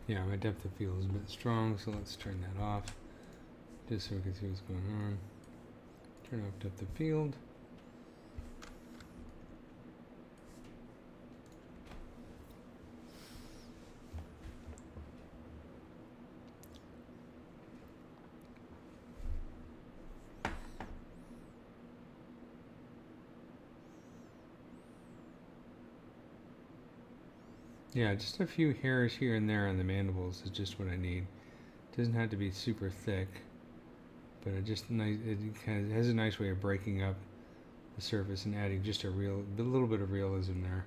Yeah, my depth of field is a bit strong, so let's turn that off, just so we can see what's going on. Turn off depth of field. Yeah, just a few hairs here and there on the mandibles is just what I need. It doesn't have to be super thick, but it just nice. It kind of has a nice way of breaking up the surface and adding just a little bit of realism there.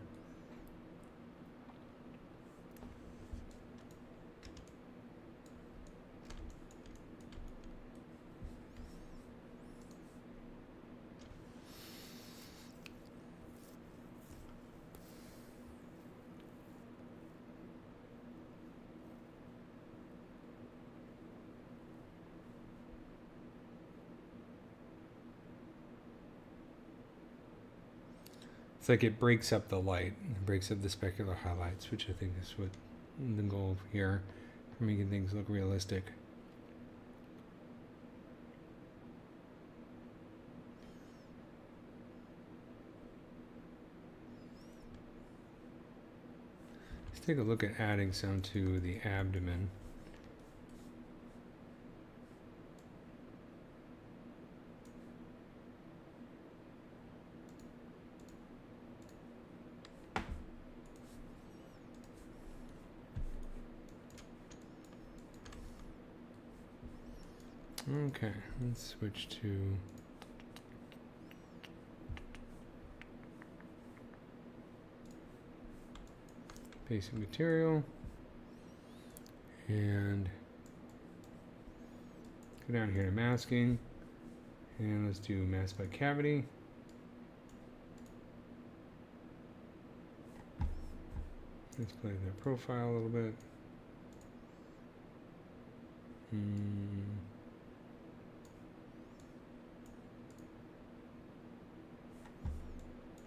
It's like it breaks up the light, it breaks up the specular highlights, which I think is what the goal here for making things look realistic. Let's take a look at adding some to the abdomen. Okay, let's switch to basic material and go down here to masking and let's do mask by cavity. Let's play the profile a little bit.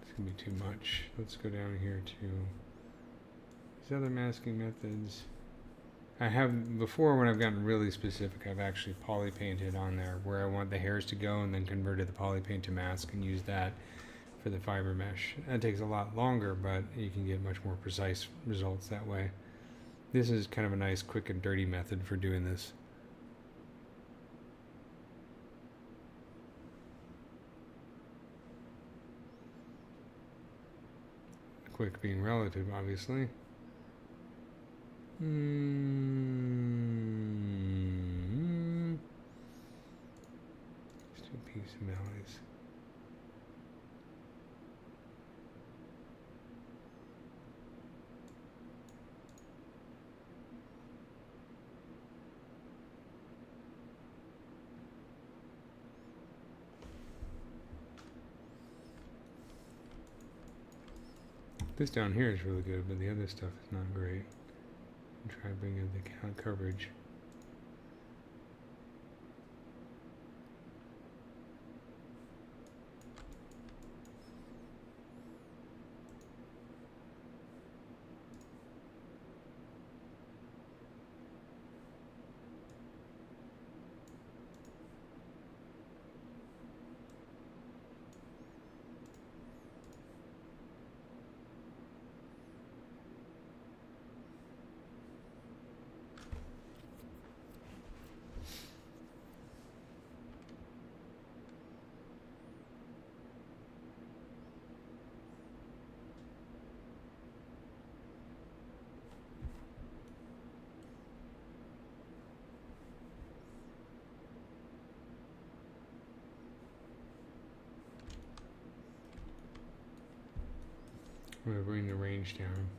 It's gonna be too much. Let's go down here to these other masking methods. I have before, when I've gotten really specific, I've actually poly painted on there where I want the hairs to go and then converted the poly paint to mask and use that for the fiber mesh. That takes a lot longer, but you can get much more precise results that way. This is kind of a nice quick and dirty method for doing this. Quick being relative, obviously. Just do peaks and valleys. This down here is really good, but the other stuff is not great. Try to bring in the count coverage. I'm going to bring the range down.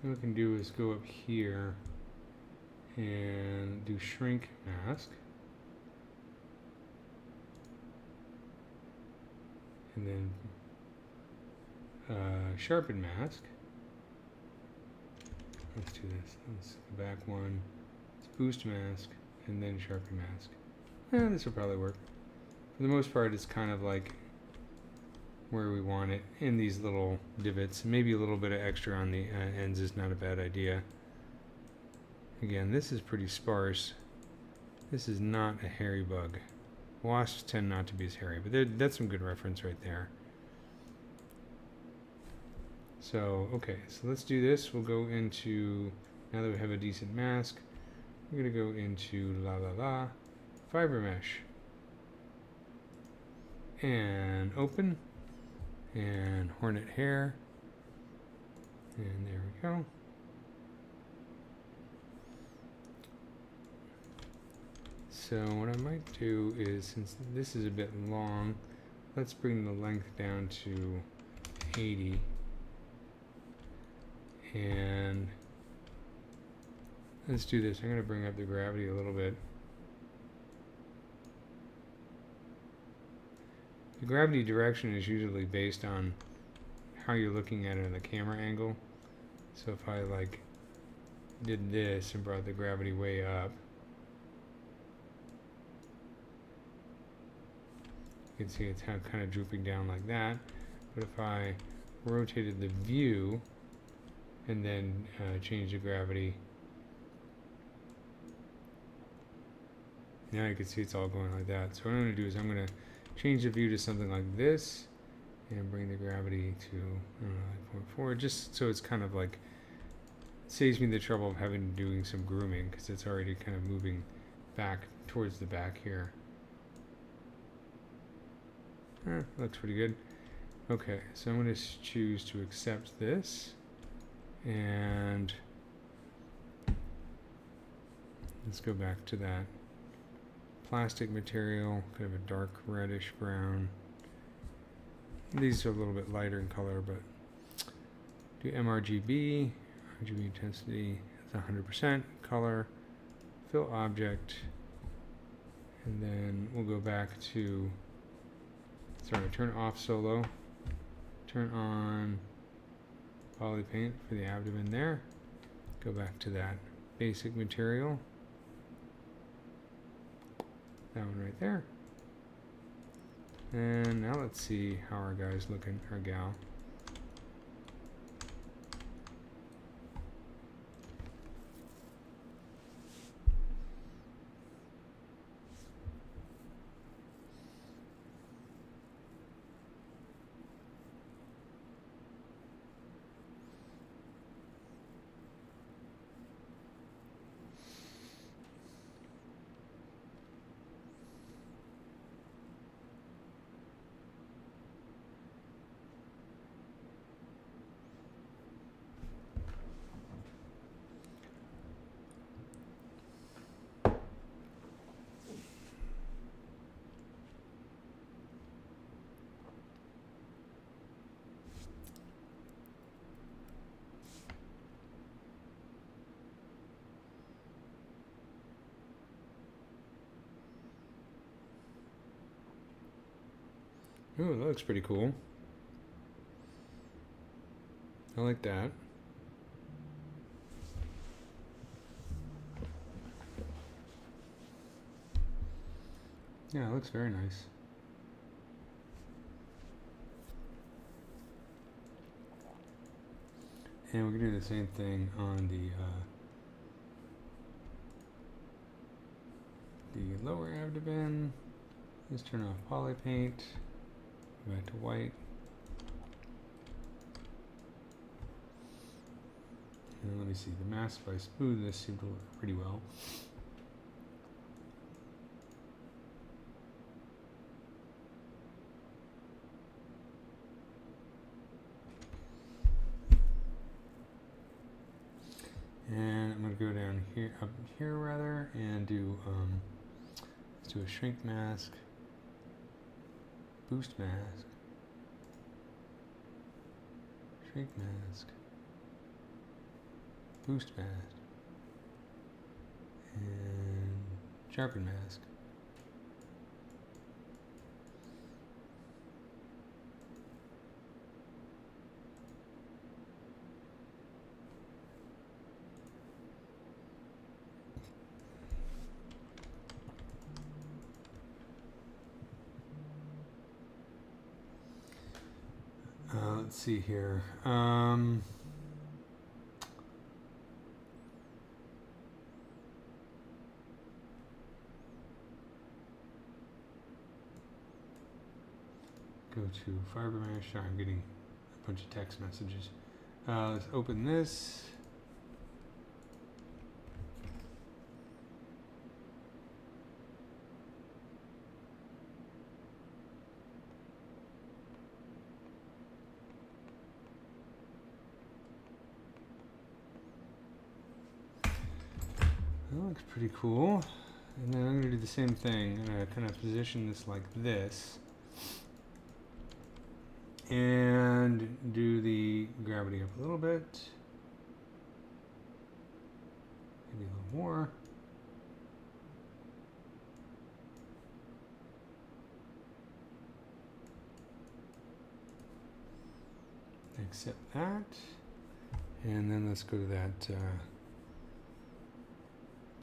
What we can do is go up here and do shrink mask. And then sharpen mask. Let's do this. Let's go back one. Let's boost mask and then sharpen mask. This will probably work. For the most part, it's kind of like where we want it in these little divots. Maybe a little bit of extra on the ends is not a bad idea. Again, this is pretty sparse. This is not a hairy bug. Wasps tend not to be as hairy, but that's some good reference right there. So, okay, so let's do this. We'll go into, now that we have a decent mask, we're going to go into fiber mesh. And open. And hornet hair. And there we go. So what I might do is, since this is a bit long, let's bring the length down to 80. And let's do this. I'm going to bring up the gravity a little bit. The gravity direction is usually based on how you're looking at it in the camera angle. So if I like did this and brought the gravity way up, you can see it's kind of drooping down like that. But if I rotated the view and then change the gravity, now you can see it's all going like that. So what I'm going to do is I'm going to change the view to something like this and bring the gravity to, I don't know, like 0.4, just so it's kind of like, saves me the trouble of having doing some grooming, because it's already kind of moving back towards the back here. Looks pretty good. Okay, so I'm going to choose to accept this, and let's go back to that plastic material, kind of a dark reddish brown. These are a little bit lighter in color, but do MRGB, RGB intensity is 100%, color, fill object, and then we'll go back to, sorry, turn off solo, turn on poly paint for the abdomen there, go back to that basic material, that one right there. And now let's see how our guy's looking, our gal. Ooh, that looks pretty cool. I like that. Yeah, it looks very nice. And we're going to do the same thing on the lower abdomen. Let's turn off poly paint. Go back to white. And let me see, the mask, if I smooth this, seemed to work pretty well. up here rather, and do let's do a shrink mask, boost mask, shrink mask, boost mask, and sharpen mask. Let's see here. Go to fiber mesh. Sorry, I'm getting a bunch of text messages. Let's open this. That looks pretty cool. And then I'm going to do the same thing. I'm going to kind of position this like this. And do the gravity up a little bit. Maybe a little more. Accept that. And then let's go to that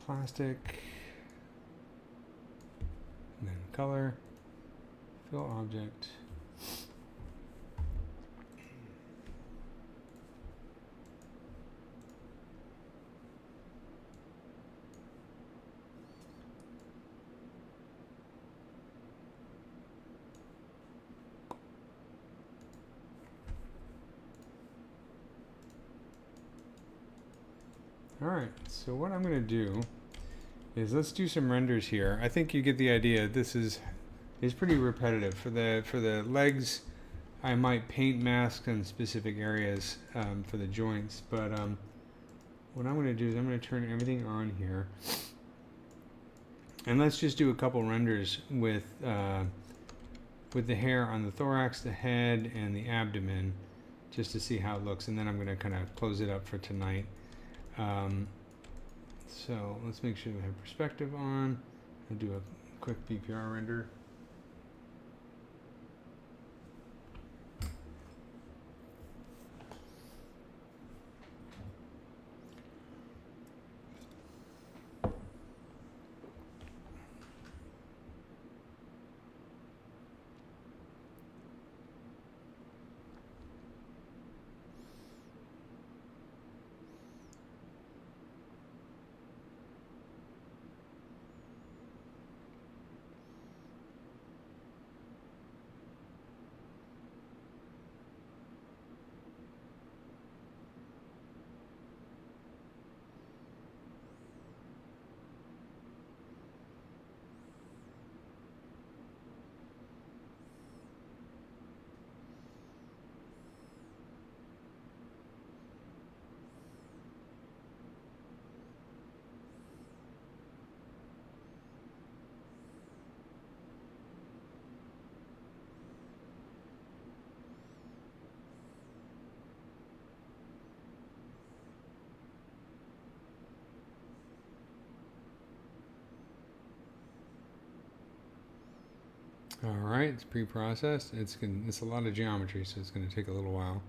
plastic. And then color. Fill object. Alright, so what I'm going to do is let's do some renders here. I think you get the idea. This is pretty repetitive. For the legs, I might paint masks in specific areas for the joints, but what I'm going to do is I'm going to turn everything on here. And let's just do a couple renders with the hair on the thorax, the head, and the abdomen, just to see how it looks. And then I'm going to kind of close it up for tonight. So let's make sure we have perspective on. I'll do a quick BPR render. All right, it's pre-processed. It's a lot of geometry, so it's going to take a little while.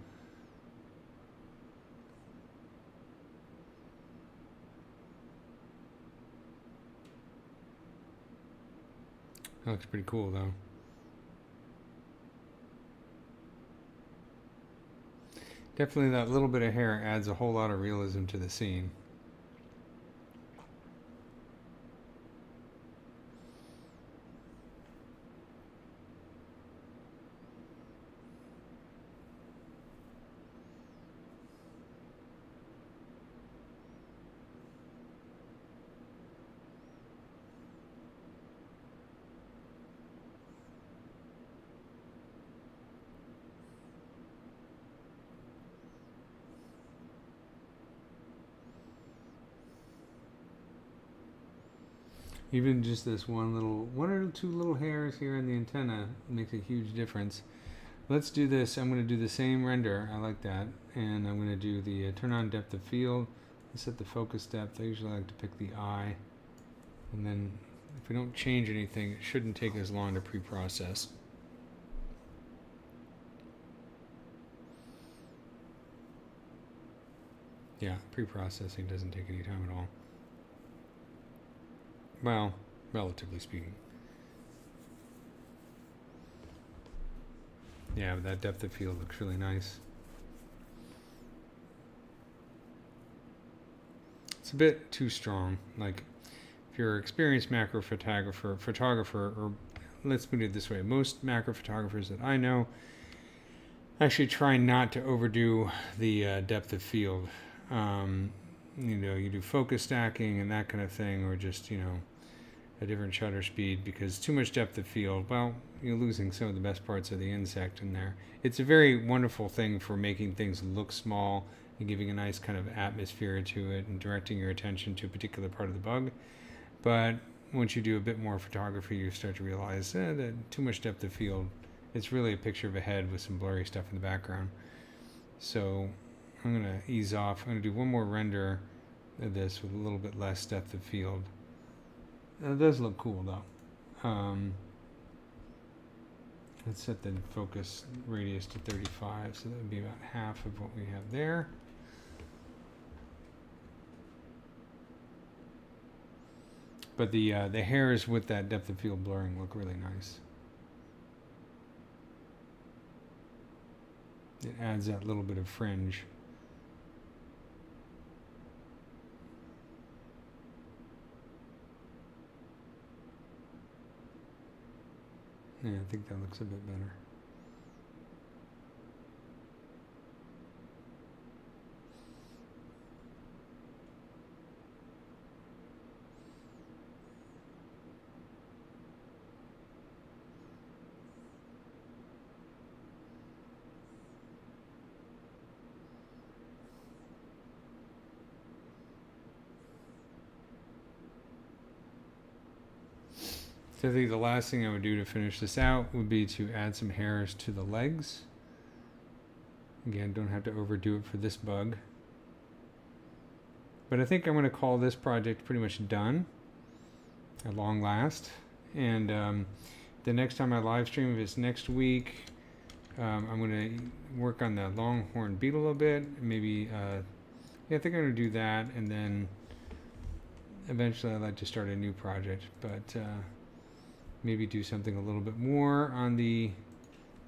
That looks pretty cool, though. Definitely that little bit of hair adds a whole lot of realism to the scene. Even just this one or two little hairs here in the antenna makes a huge difference. Let's do this. I'm going to do the same render. I like that. And I'm going to do the turn on depth of field. Set the focus depth. I usually like to pick the eye. And then if we don't change anything, it shouldn't take as long to pre-process. Yeah, pre-processing doesn't take any time at all. Well, relatively speaking. Yeah, but that depth of field looks really nice. It's a bit too strong. Like, if you're an experienced macro photographer, or let's put it this way, most macro photographers that I know actually try not to overdo the depth of field. You know, you do focus stacking and that kind of thing, or just, you know, a different shutter speed, because too much depth of field, well, you're losing some of the best parts of the insect in there. It's a very wonderful thing for making things look small and giving a nice kind of atmosphere to it and directing your attention to a particular part of the bug. But once you do a bit more photography, you start to realize that too much depth of field, it's really a picture of a head with some blurry stuff in the background. So I'm going to ease off. I'm going to do one more render of this with a little bit less depth of field. It does look cool though. Let's set the focus radius to 35, so that would be about half of what we have there. But the hairs with that depth of field blurring look really nice. It adds that little bit of fringe. Yeah, I think that looks a bit better. So I think the last thing I would do to finish this out would be to add some hairs to the legs. Again, don't have to overdo it for this bug. But I think I'm going to call this project pretty much done at long last. And the next time I live stream, if it's next week, I'm going to work on the longhorn beetle a bit. Maybe, yeah, I think I'm going to do that. And then eventually I'd like to start a new project. But maybe do something a little bit more on the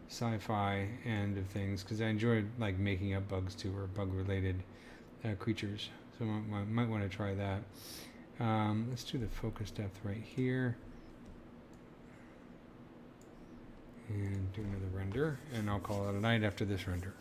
sci-fi end of things, because I enjoy like making up bugs too, or bug-related creatures. So I might want to try that. Let's do the focus depth right here, and do another render, and I'll call it a night after this render.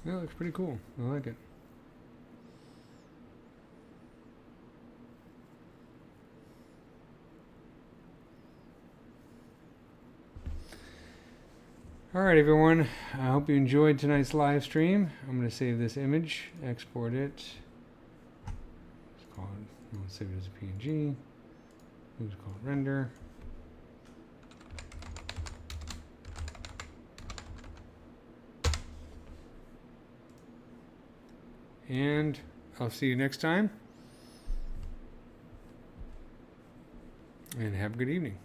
That looks pretty cool. I like it. All right, everyone. I hope you enjoyed tonight's live stream. I'm going to save this image, export it. Let's call it. Let's save it as a PNG. Let's call it render. And I'll see you next time. and have a good evening.